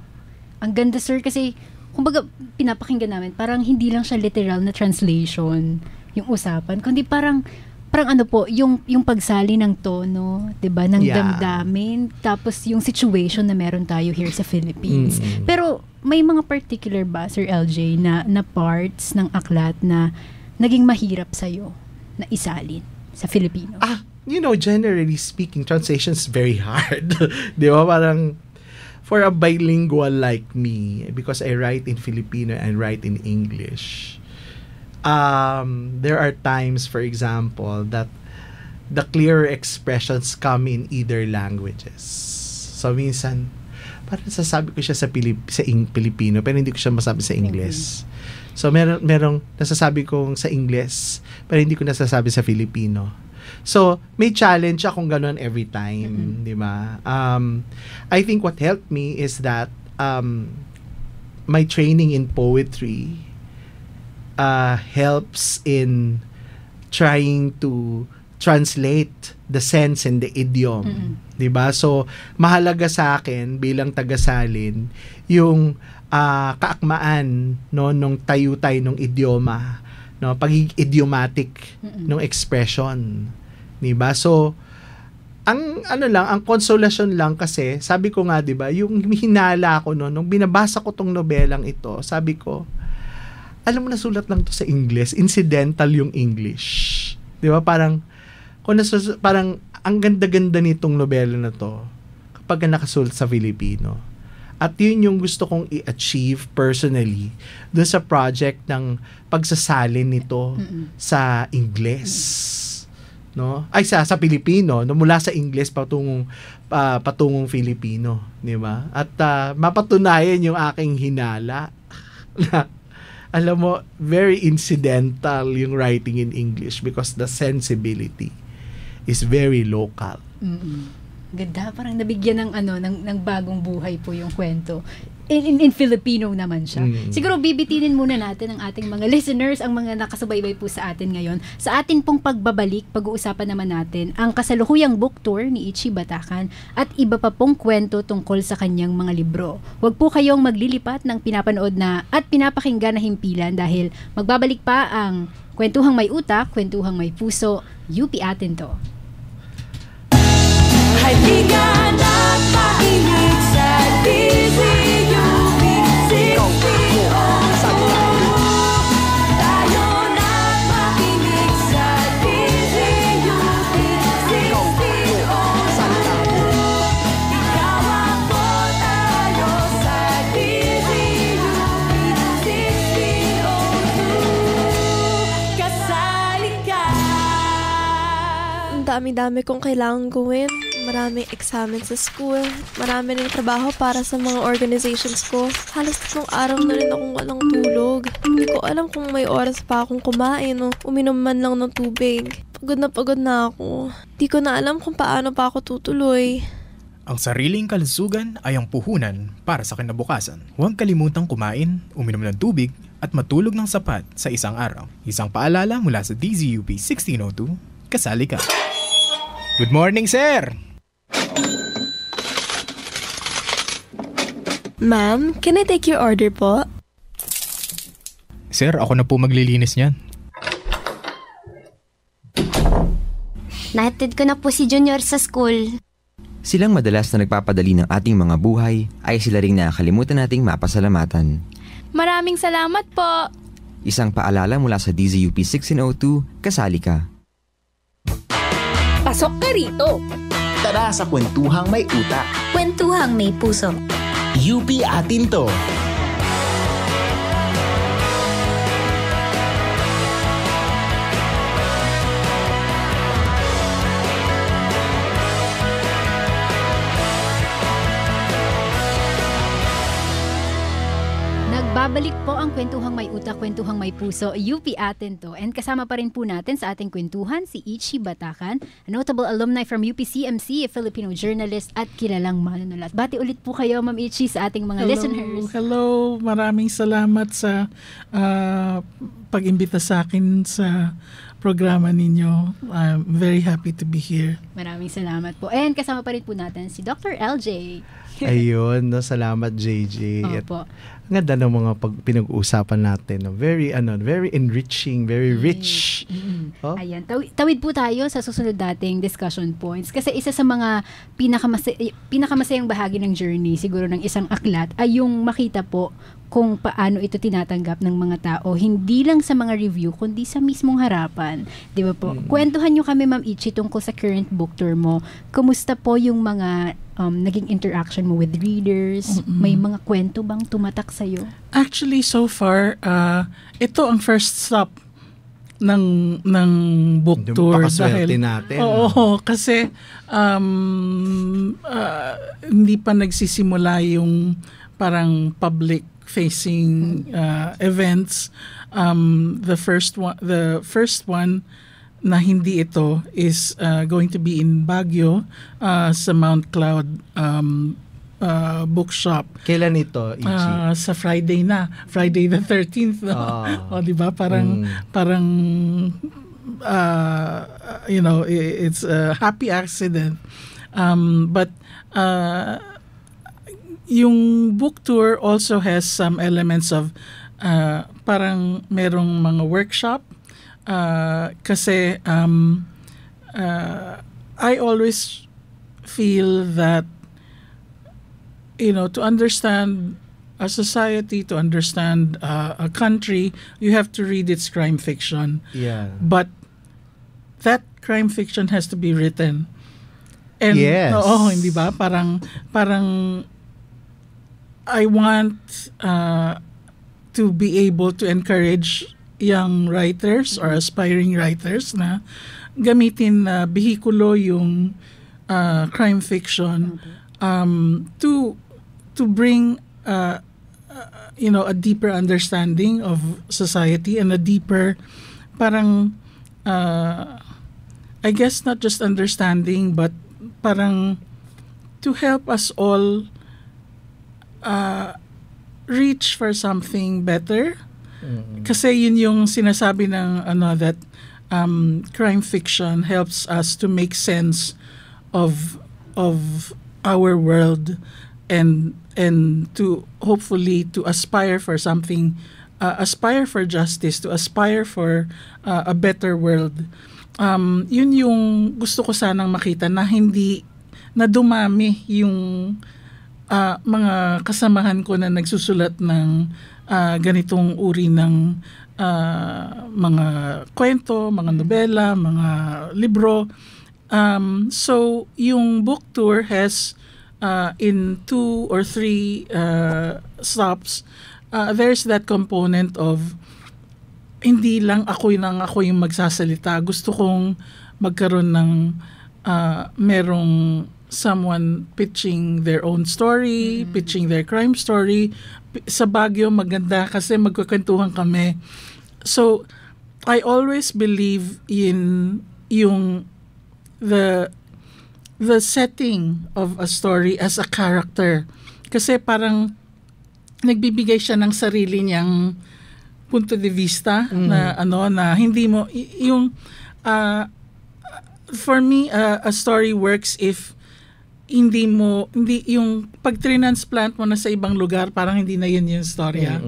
Ang ganda, sir, kasi kumbaga pinapakinggan namin, parang hindi lang siya literal na translation yung usapan, kundi parang ano po, yung pagsali ng tono, 'di ba, ng damdamin, tapos yung situation na meron tayo here sa Philippines. Pero may mga particular ba, Sir LJ, na parts ng aklat na naging mahirap sa'yo na isalin sa Filipino? Generally speaking, translation is very hard. Di ba? Parang, for a bilingual like me, because I write in Filipino and write in English, there are times, for example, that the clear expressions come in either languages. So, minsan, parang nasasabi ko siya sa Filipino, pero hindi ko siya masabi sa English. So, merong nasasabi kong sa English, pero hindi ko nasasabi sa Filipino. So, may challenge akong ganun every time, di ba? I think what helped me is that my training in poetry helps in trying to translate the sense and the idiom, di ba? So, mahalaga sa akin bilang tagasalin yung kaakmaan nung tayutay nung idioma, no, pagiging idiomatic nung expression. Diba? So, ang konsolasyon lang kasi, sabi ko nga, diba, yung hinala ko nung binabasa ko tong nobelang ito, sabi ko, alam mo, nasulat lang to sa English, incidental yung English. Diba? Parang ang ganda-ganda nitong nobela na to kapag nakasulat sa Filipino. At yun yung gusto kong i-achieve personally dun sa project ng pagsasalin nito sa Ingles. No? Ay sa Pilipino, no, mula sa Ingles patungong Filipino, di ba? At mapatunayan yung aking hinala na, alam mo, very incidental yung writing in English because the sensibility is very local. Ganda, parang nabigyan ng bagong buhay po yung kwento. In Filipino naman siya. Siguro bibitinin muna natin ang ating mga listeners, ang mga nakasubaybay po sa atin ngayon. Sa atin pong pagbabalik, pag-uusapan naman natin ang kasalukuyang book tour ni Itchy Batacan at iba pa pong kwento tungkol sa kanyang mga libro. Huwag po kayong maglilipat ng pinapanood na at pinapakinggan na himpilan dahil magbabalik pa ang Kwentuhang May Utak, Kwentuhang May Puso, UP Atin to. Halika na't makinig sa DZUP 1602. Tayo na't makinig sa DZUP 1602. Ikaw ako, tayo sa DZUP 1602. Kasali ka. Ang dami-dami kong kailangan gawin. Maraming examen sa school. Marami rin trabaho para sa mga organizations ko. Halos 3 araw na rin akong walang tulog. Hindi ko alam kung may oras pa akong kumain o uminom man lang ng tubig. Pagod na ako. Di ko na alam kung paano pa ako tutuloy. Ang sariling kalusugan ay ang puhunan para sa kinabukasan. Huwag kalimutang kumain, uminom ng tubig, at matulog ng sapat sa isang araw. Isang paalala mula sa DZUP 1602, kasali ka. Good morning, sir! Ma'am, can I take your order po? Sir, ako na po maglilinis niyan. Nahatid ko na po si Junior sa school. Silang madalas na nagpapadali ng ating mga buhay ay sila ring nakakalimutan nating mapasalamatan. Maraming salamat po. Isang paalala mula sa DZUP 1602, kasali ka. Pasok ka rito. Tara sa kwentuhang may utak. Kwentuhang may puso. UP atin to. Nagbabalik po ang Kwentuhang May Utak, Kwentuhang May Puso, UP atin to. And kasama pa rin po natin sa ating kwentuhan si Ichi Batacan, a notable alumni from UPCMC, a Filipino journalist at kilalang manunulat. Bati ulit po kayo, Ma'am Ichi, sa ating mga listeners. Hello, maraming salamat sa pag-imbita sa akin sa programa ninyo. I'm very happy to be here. Maraming salamat po. And kasama pa rin po natin si Dr. LJ. Ayun, no, salamat JJ. Opo. Ang ganda ng mga pinag-uusapan natin. No? Very enriching, very rich. Oh? Ayan, tawid po tayo sa susunod dating discussion points. Kasi isa sa mga pinakamasayang bahagi ng journey siguro ng isang aklat ay yung makita po kung paano ito tinatanggap ng mga tao, hindi lang sa mga review, kundi sa mismong harapan. Di ba po? Kwentuhan nyo kami, Ma'am Ichi, tungkol sa current book tour mo. Kumusta po yung mga naging interaction mo with readers? May mga kwento bang tumatak sa'yo? Actually, so far, ito ang first stop ng book tour. Pakaswerte natin. Oo, kasi hindi pa nagsisimula yung parang public facing events. The first one na hindi ito is going to be in Baguio sa Mount Cloud bookshop. Kailan ito, Ichi? Sa Friday the 13th. No? O, di ba? Parang you know, it's a happy accident. But yung book tour also has some elements of parang merong mga workshop kasi I always feel that, you know, to understand a society, to understand a country, you have to read its crime fiction. Yeah. But that crime fiction has to be written. And yes. Hindi ba? Parang I want to be able to encourage young writers or aspiring writers na gamitin na behikulo yung crime fiction to bring you know, a deeper understanding of society and a deeper parang I guess not just understanding but parang to help us all reach for something better. Kasi yun yung sinasabi ng that crime fiction helps us to make sense of our world and to hopefully to aspire for something, aspire for justice, to aspire for a better world. Yun yung gusto ko sanang makita na hindi na dumami yung mga kasamahan ko na nagsusulat ng ganitong uri ng mga kwento, mga nobela, mga libro. So, yung book tour has in 2 or 3 stops, there's that component of hindi lang ako yung magsasalita. Gusto kong magkaroon ng merong someone pitching their own story, pitching their crime story. Sa Baguio, maganda kasi magkukwentuhan kami. So, I always believe in yung the setting of a story as a character. Kasi parang nagbibigay siya ng sarili niyang punto de vista na na hindi mo yung for me a story works if hindi yung pag transplant mo na sa ibang lugar, parang hindi na yun yung storya.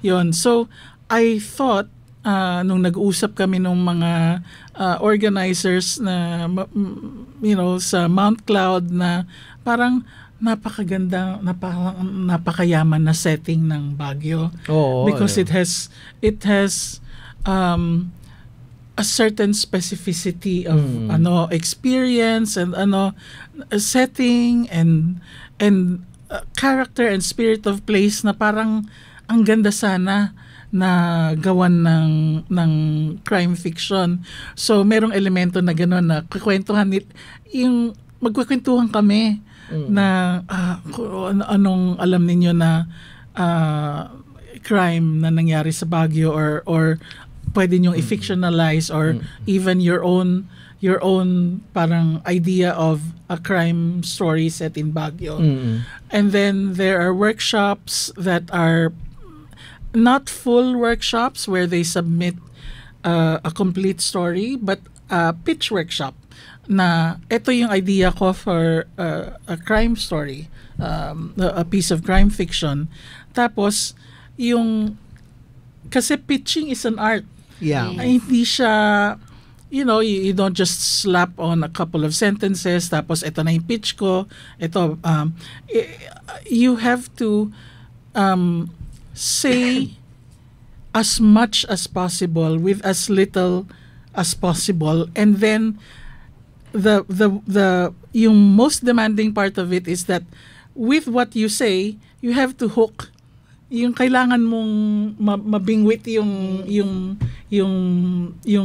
Yun. So I thought nung nag-usap kami nung mga organizers na sa Mount Cloud na parang napakaganda, napakayaman na setting ng Baguio. Because it has a certain specificity of experience and setting and character and spirit of place na parang ang ganda sana na gawan ng crime fiction. So merong elemento na gano'n na yung magkukwentuhan kami na anong alam ninyo na crime na nangyari sa Baguio or pwede niyong i-fictionalize or even your own parang idea of a crime story set in Baguio. And then there are workshops that are not full workshops where they submit a complete story, but a pitch workshop na ito yung idea ko for a crime story, a piece of crime fiction. Tapos kasi pitching is an art. Yeah. Hindi siya, you don't just slap on a couple of sentences tapos ito na yung pitch ko. Ito, you have to say as much as possible with as little as possible, and then the yung most demanding part of it is that with what you say, you have to hook. Yung kailangan mong mabingwit yung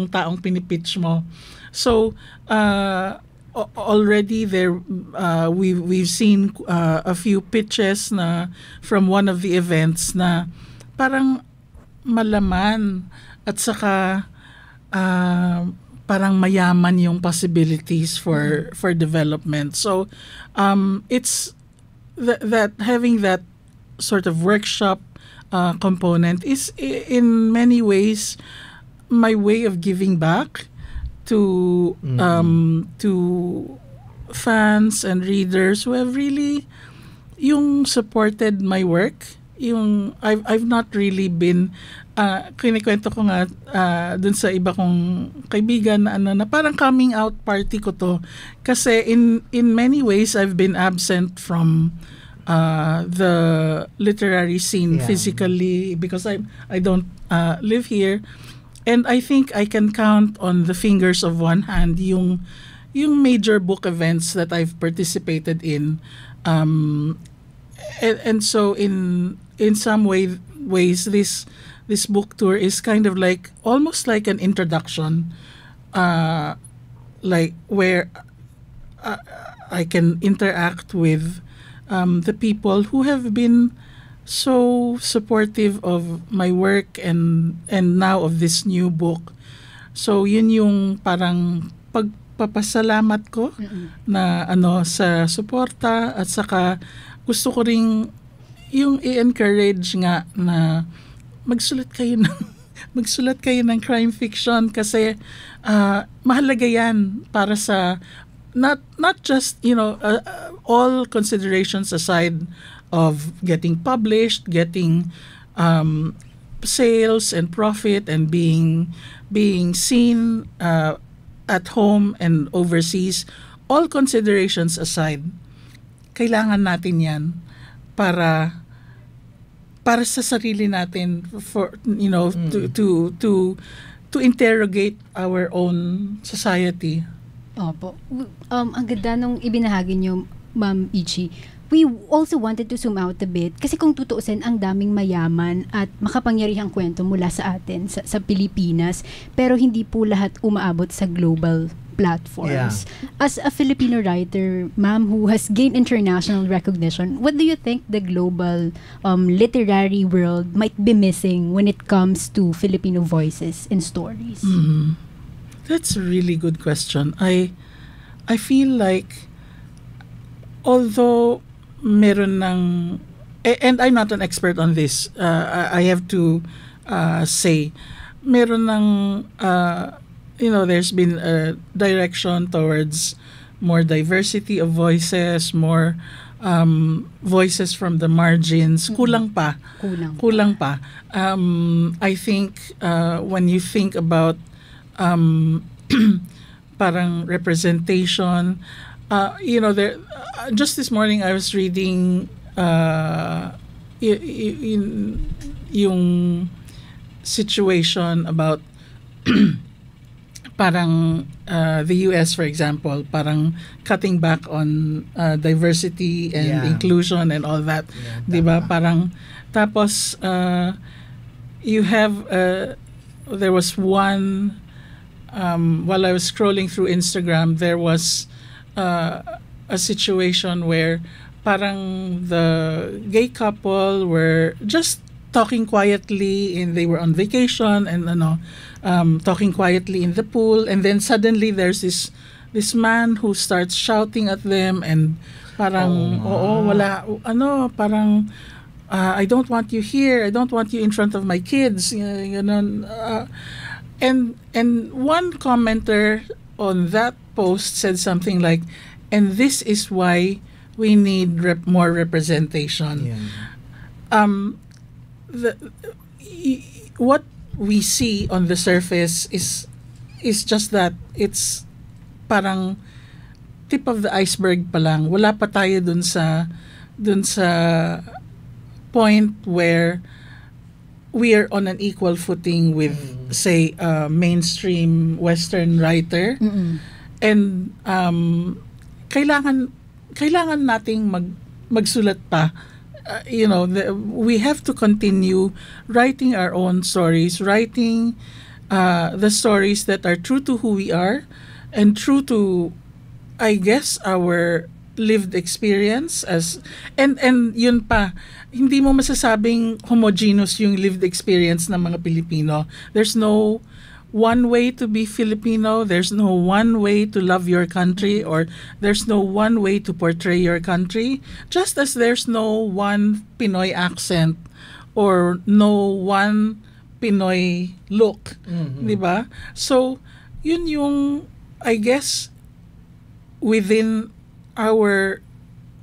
taong pinipitch mo. So already there we've seen a few pitches na from one of the events na parang malaman at saka parang mayaman yung possibilities for development. So it's that having that sort of workshop component is in many ways my way of giving back to fans and readers who have really yung supported my work. Yung I've not really been kinikwento ko nga dun sa iba kong kaibigan na parang coming out party ko to kasi in many ways I've been absent from the literary scene physically because I don't live here, and I think I can count on the fingers of one hand yung major book events that I've participated in, and so in some ways this book tour is kind of like almost like an introduction, like where I can interact with the people who have been so supportive of my work and now of this new book. So yun yung parang pagpapasalamat ko na sa suporta, at saka gusto ko ring yung i-encourage nga na magsulat kayo ng crime fiction kasi mahalaga yan para sa not just all considerations aside of getting published, getting sales and profit and being seen at home and overseas. all considerations aside, kailangan natin yan para sa sarili natin, for to interrogate our own society. Opo. Ang ganda nung ibinahagi niyo, Ma'am Ichi. We also wanted to zoom out a bit kasi kung tutuusin, ang daming mayaman at makapangyarihang kwento mula sa atin sa Pilipinas, pero hindi po lahat umaabot sa global platforms. Yeah. As a Filipino writer, ma'am, who has gained international recognition, what do you think the global literary world might be missing when it comes to Filipino voices and stories? Mm-hmm. That's a really good question. I feel like, although meron ng, and I'm not an expert on this, I have to say, meron ng, there's been a direction towards more diversity of voices, more voices from the margins. Kulang pa. I think when you think about parang representation, there, just this morning I was reading yung situation about parang the US, for example, parang cutting back on diversity and inclusion and all that. Diba? Parang, tapos, you have, there was one, while I was scrolling through Instagram, there was a situation where parang the gay couple were just talking quietly and they were on vacation and talking quietly in the pool, and then suddenly there's this man who starts shouting at them and parang parang I don't want you here, I don't want you in front of my kids, and one commenter on that post said something like, and this is why we need more representation. What we see on the surface is just that it's parang tip of the iceberg pa lang. Wala pa tayo dun sa point where we are on an equal footing with say a mainstream Western writer. And kailangan nating magsulat pa. We have to continue writing our own stories, writing the stories that are true to who we are and true to, I guess, our lived experience and yun pa, hindi mo masasabing homogeneous yung lived experience ng mga Pilipino. There's no one way to be Filipino, there's no one way to love your country, or there's no one way to portray your country, just as there's no one Pinoy accent or no one Pinoy look. Diba? So, yun yung, I guess, within our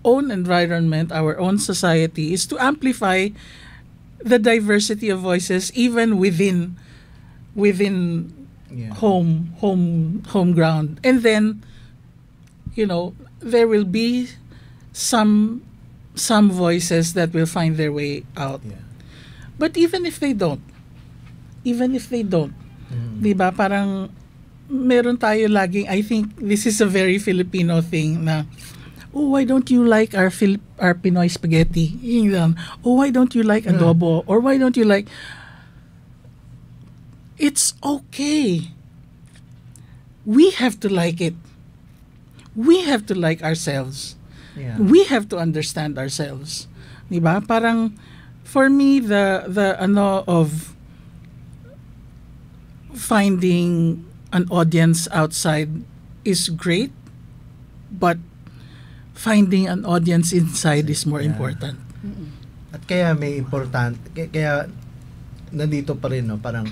own environment, our own society, is to amplify the diversity of voices even within home ground. And then, there will be some voices that will find their way out. But even if they don't, diba, parang meron tayo laging, I think this is a very Filipino thing na, oh, why don't you like our Pinoy spaghetti? Oh, why don't you like adobo? Or why don't you like... It's okay. We have to like it. We have to like ourselves. We have to understand ourselves. Diba? Parang, for me, the of finding an audience outside is great, but finding an audience inside is more important. At kaya may important, kaya nandito pa rin, no, parang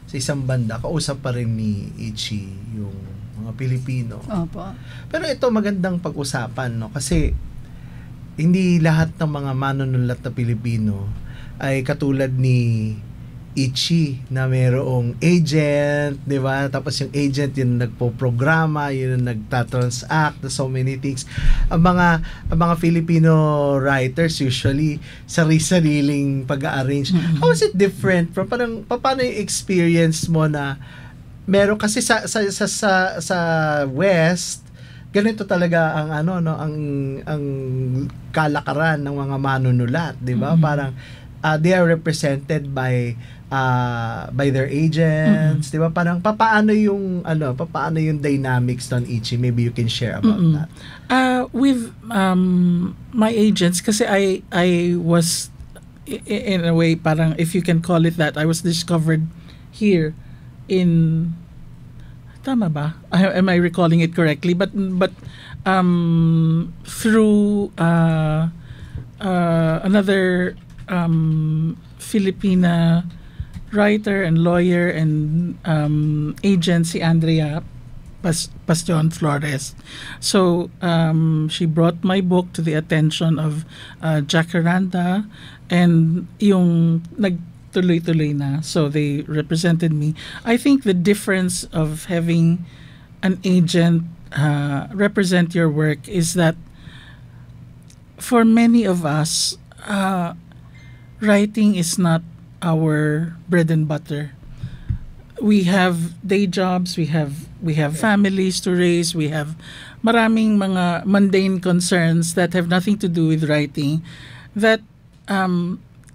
sa isang banda, kausap pa rin ni Ichi yung mga Pilipino. Opo. Pero ito magandang pag-usapan, no, kasi hindi lahat ng mga manunulat na Pilipino ay katulad ni Ichi na mayroong agent, di ba? Tapos yung agent yung nagpo-programa, yun yung nagta-transact, so many things. Ang mga Filipino writers usually sari-sariling pag-arrange. How is it different from paano yung experience mo na meron kasi sa West, ganito talaga ang ang kalakaran ng mga manunulat, di ba? Parang they are represented by their agents, 'di ba? Parang paano yung dynamics ng Ichi? Maybe you can share about that. With my agents, kasi I was in a way, parang if you can call it that, I was discovered here in, tama ba? Am I recalling it correctly? But through another Filipina writer and lawyer and agent, si Andrea Pastion Flores. So she brought my book to the attention of Jacaranda, and yung nagtuloy-tuloy na. So they represented me. I think the difference of having an agent represent your work is that for many of us, writing is not our bread and butter. We have day jobs, we have families to raise, we have maraming mga mundane concerns that have nothing to do with writing that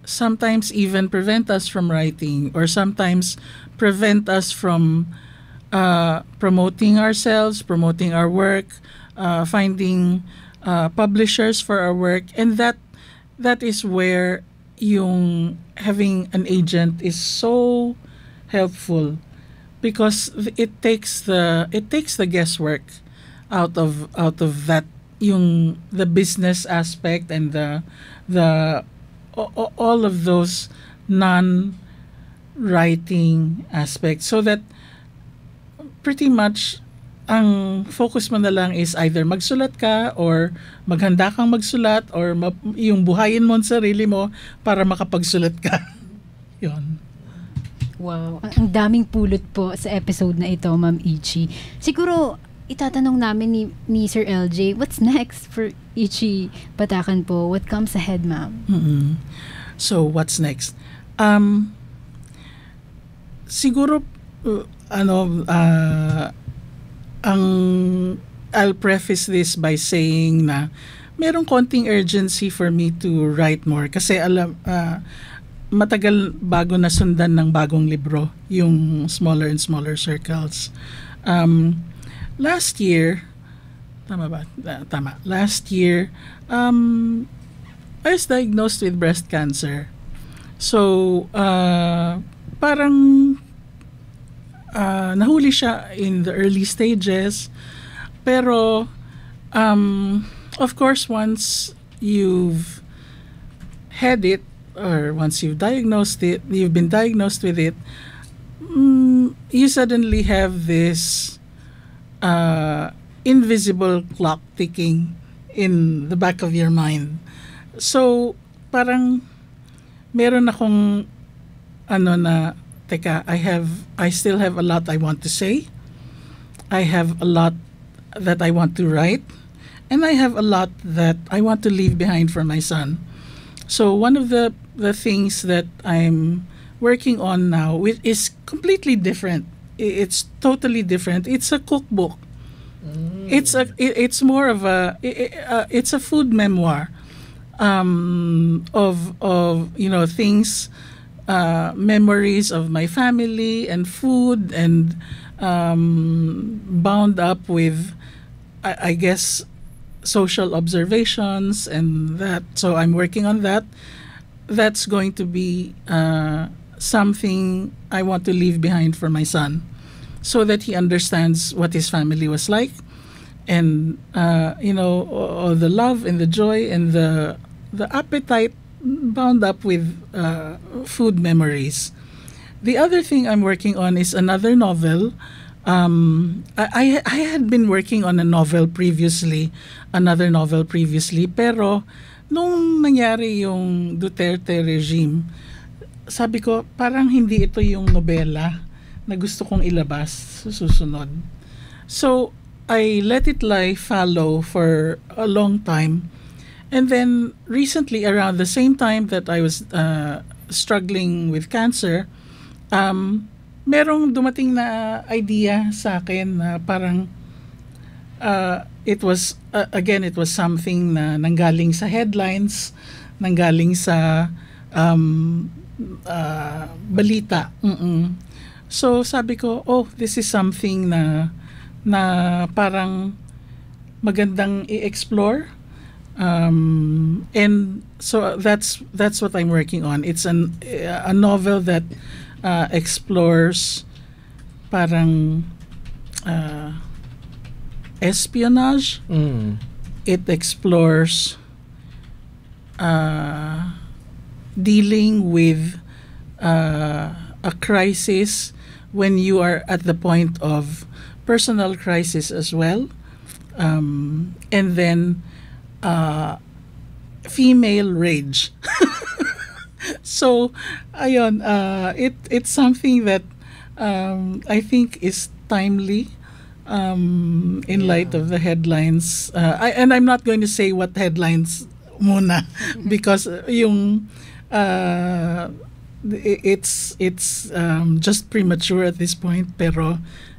sometimes even prevent us from writing, or sometimes prevent us from promoting ourselves, promoting our work, finding publishers for our work, and that is where yung having an agent is so helpful, because it takes the guesswork out of that, yung the business aspect and the all of those non-writing aspects, so that pretty much ang focus mo na lang is either magsulat ka or maghanda kang magsulat, or yung buhayin mo ang sarili mo para makapagsulat ka. Yun. Wow. Ang daming pulot po sa episode na ito, Ma'am Ichi. Siguro, itatanong namin ni Sir LJ, what's next for Ichi Patakan po? What comes ahead, ma'am? So, what's next? Siguro, I'll preface this by saying na merong konting urgency for me to write more, kasi matagal bago nasundan ng bagong libro, yung Smaller and Smaller Circles. Last year, tama ba? Tama. Last year, I was diagnosed with breast cancer. So, parang nahuli siya in the early stages. Pero, of course, once you've had it, or once you've been diagnosed with it, you suddenly have this invisible clock ticking in the back of your mind. So, parang meron akong I still have a lot I want to say. I have a lot that I want to write, and I have a lot that I want to leave behind for my son. So one of the things that I'm working on now is completely different. It's totally different. It's a cookbook. It's more of it's a food memoir of things, memories of my family and food, and bound up with I guess social observations and that. So I'm working on that. That's going to be something I want to leave behind for my son, so that he understands what his family was like, and all the love and the joy and the appetite bound up with food memories. The other thing I'm working on is another novel. I had been working on another novel previously, pero nung nangyari yung Duterte regime, sabi ko, parang hindi ito yung nobela na gusto kong ilabas sa susunod. So, I let it lie fallow for a long time. And then, recently, around the same time that I was struggling with cancer, merong dumating na idea sa akin na parang it was something na nanggaling sa headlines, nanggaling sa balita. So sabi ko, this is something na parang magandang i-explore. And so that's what I'm working on. It's a novel that explores parang espionage. It explores dealing with a crisis when you are at the point of personal crisis as well, and then female rage. So ayun, it's something that I think is timely in light of the headlines. And I'm not going to say what headlines muna because yung it's just premature at this point, pero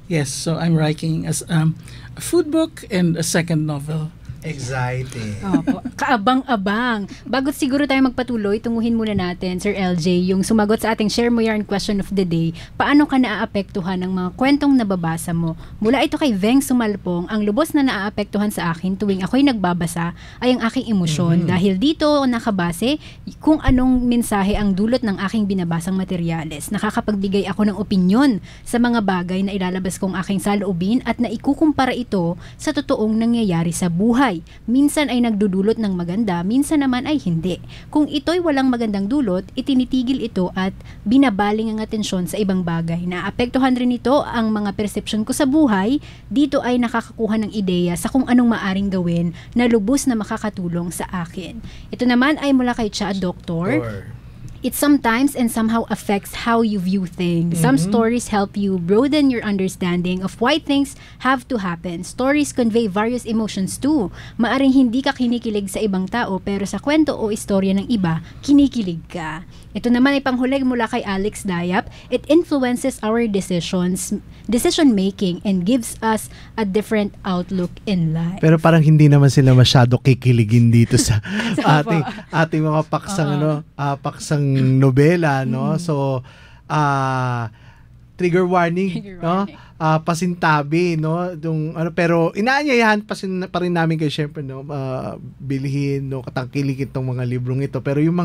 yes, so I'm writing as a food book and a second novel. Exciting. Opo. Kaabang-abang. Bago siguro tayo magpatuloy, tunguhin muna natin, Sir LJ, yung sumagot sa ating Share Mo Yarn question of the day. Paano ka naaapektuhan ng mga kwentong nababasa mo? Mula ito kay Veng Sumalpong, ang lubos na naaapektuhan sa akin tuwing ako'y nagbabasa ay ang aking emosyon. Dahil dito nakabase kung anong mensahe ang dulot ng aking binabasang materyales. Nakakapagbigay ako ng opinyon sa mga bagay na ilalabas kong aking saloobin at naikukumpara ito sa totoong nangyayari sa buhay. Minsan ay nagdudulot ng maganda, minsan naman ay hindi. Kung ito'y walang magandang dulot, itinitigil ito at binabaling ang atensyon sa ibang bagay. Naapektuhan rin ito ang mga persepsyon ko sa buhay. Dito ay nakakakuha ng ideya sa kung anong maaring gawin na lubos na makakatulong sa akin. Ito naman ay mula kay Cha Doctor. It sometimes and somehow affects how you view things. Some stories help you broaden your understanding of why things have to happen. Stories convey various emotions too. Maaring hindi ka kinikilig sa ibang tao pero sa kwento o istorya ng iba, kinikilig ka. Ito naman ay panghulig mula kay Alex Dayap. It influences our decision making and gives us a different outlook in life. Pero parang hindi naman sila masyado kikiligin dito sa ating mga paksang paksang nobela, no? So trigger warning, no? Pasintabi, no? Pero inaanyayahan pa rin namin kayo syempre, no? Bilhin, no? Katangkilik itong mga librong ito. Pero yung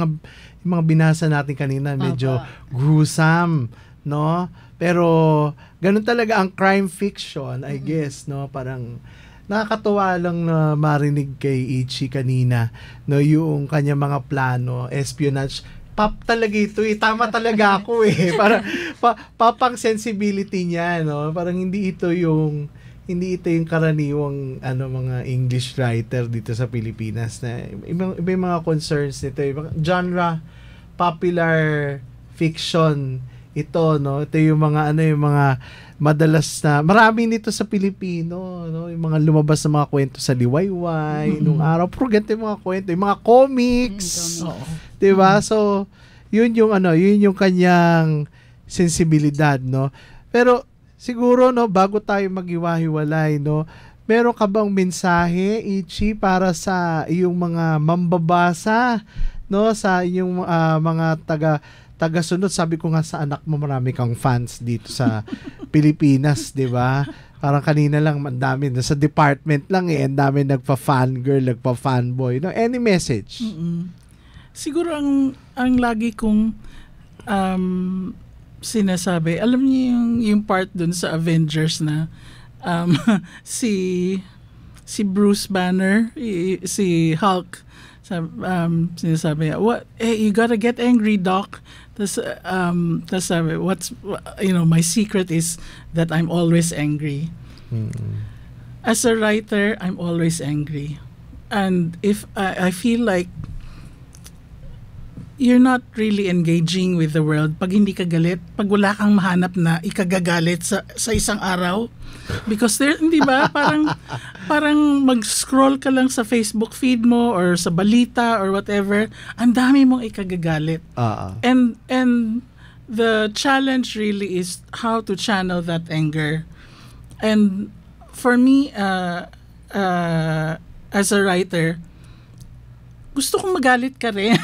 mga binasa natin kanina medyo gruesome, no? Pero ganun talaga ang crime fiction, I guess, no? Parang nakakatuwa lang na marinig kay Ichi kanina, no? Yung kanya mga plano, espionage. Pop talaga ito eh. Tama talaga ako eh. Para papang sensibility niya, no? Parang hindi ito yung karaniwang mga English writer dito sa Pilipinas na iba yung mga concerns nito, ibang genre, popular fiction ito, no? Ito yung mga madalas na marami nito sa Pilipino, no? Yung mga lumabas na mga kwento sa Liwayway nung araw, puro ganito yung mga kwento, yung mga comics. Diba? So, yun yung kanyang sensibilidad, no? Pero siguro, no, bago tayo maghiwa-hiwalay, no, meron ka bang mensahe, Ichi, para sa iyong mga mambabasa, no, sa iyong mga taga-sunod? Sabi ko nga sa anak mo, marami kang fans dito sa Pilipinas, di ba? Parang kanina lang, ang dami, sa department lang ang dami nagpa-fangirl, nagpa-fanboy. No? Any message? Siguro ang lagi kong sinasabi, alam niyo yung part dun sa Avengers na si Bruce Banner, si Hulk, sinasabi niya, you gotta get angry, Doc. Tas sabi, my secret is that I'm always angry. As a writer, I'm always angry. And if I feel like you're not really engaging with the world pag hindi ka galit, pag wala kang mahanap na ikagagalit sa isang araw. Because there, hindi ba, parang mag-scroll ka lang sa Facebook feed mo or sa balita or whatever, ang dami mong ikagagalit. And the challenge really is how to channel that anger. And for me, as a writer, gusto kong magalit ka rin.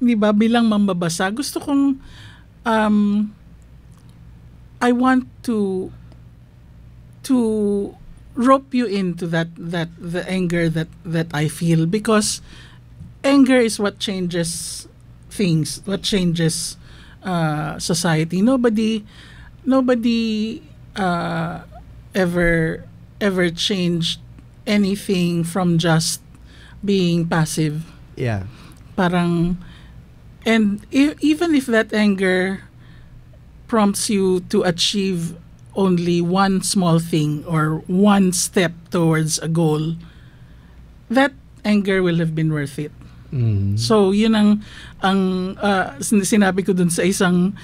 Di ba? Bilang mambabasa, gusto kong I want to rope you into that the anger that I feel, because anger is what changes things, what changes society. Nobody ever changed anything from just being passive. Yeah. Parang, and even if that anger prompts you to achieve only one small thing or one step towards a goal, that anger will have been worth it. So yun ang sinabi ko dun sa isang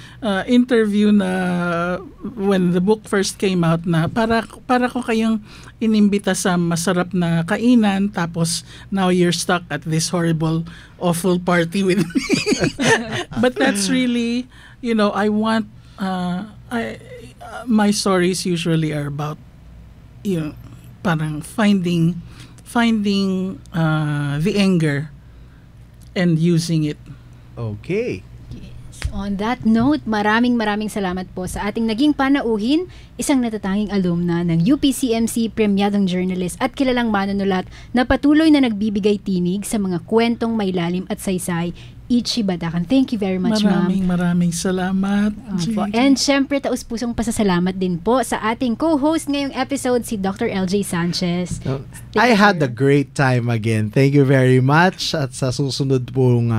interview na when the book first came out, na para ko kayong inimbita sa masarap na kainan, tapos now you're stuck at this horrible, awful party with me. But that's really, I want my stories usually are about parang finding the anger and using it. Okay. On that note, maraming salamat po sa ating naging panauhin, isang natatanging alumna ng UPCMC, premyadong journalist at kilalang manunulat na patuloy na nagbibigay tinig sa mga kwentong may lalim at saysay, Itchy Badakan. Thank you very much, ma'am. Maraming salamat. And syempre, taus-pusong pasasalamat din po sa ating co-host ngayong episode, si Dr. LJ Sanchez. I had a great time again. Thank you very much. At sa susunod pong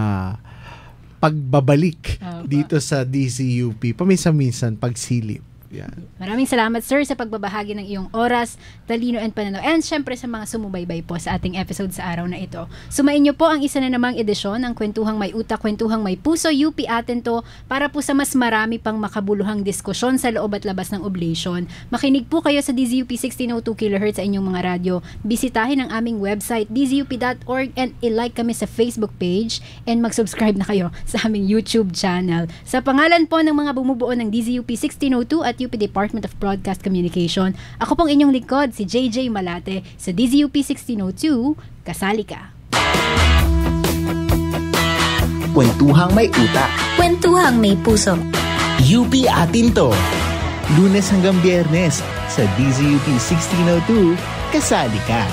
pagbabalik dito sa DZUP, paminsan-minsan pagsilip. Yan. Maraming salamat, sir, sa pagbabahagi ng iyong oras, talino and pananaw, and syempre sa mga sumubaybay po sa ating episode sa araw na ito. Sumain niyo po ang isa na namang edisyon ng Kwentuhang May Utak, Kwentuhang May Puso, UP Atin to, para po sa mas marami pang makabuluhang diskusyon sa loob at labas ng oblation. Makinig po kayo sa DZUP 1602 kHz sa inyong mga radyo. Bisitahin ang aming website, dzup.org, and i-like kami sa Facebook page, and mag-subscribe na kayo sa aming YouTube channel. Sa pangalan po ng mga bumubuo ng DZUP 1602 at UP Department of Broadcast Communication, ako pong inyong lingkod, si JJ Malate, sa DZUP 1602, kasali ka. Kwentuhang May Utak, Kwentuhang May Puso. UP Atin to. Lunes hanggang Biyernes sa DZUP 1602, kasali ka.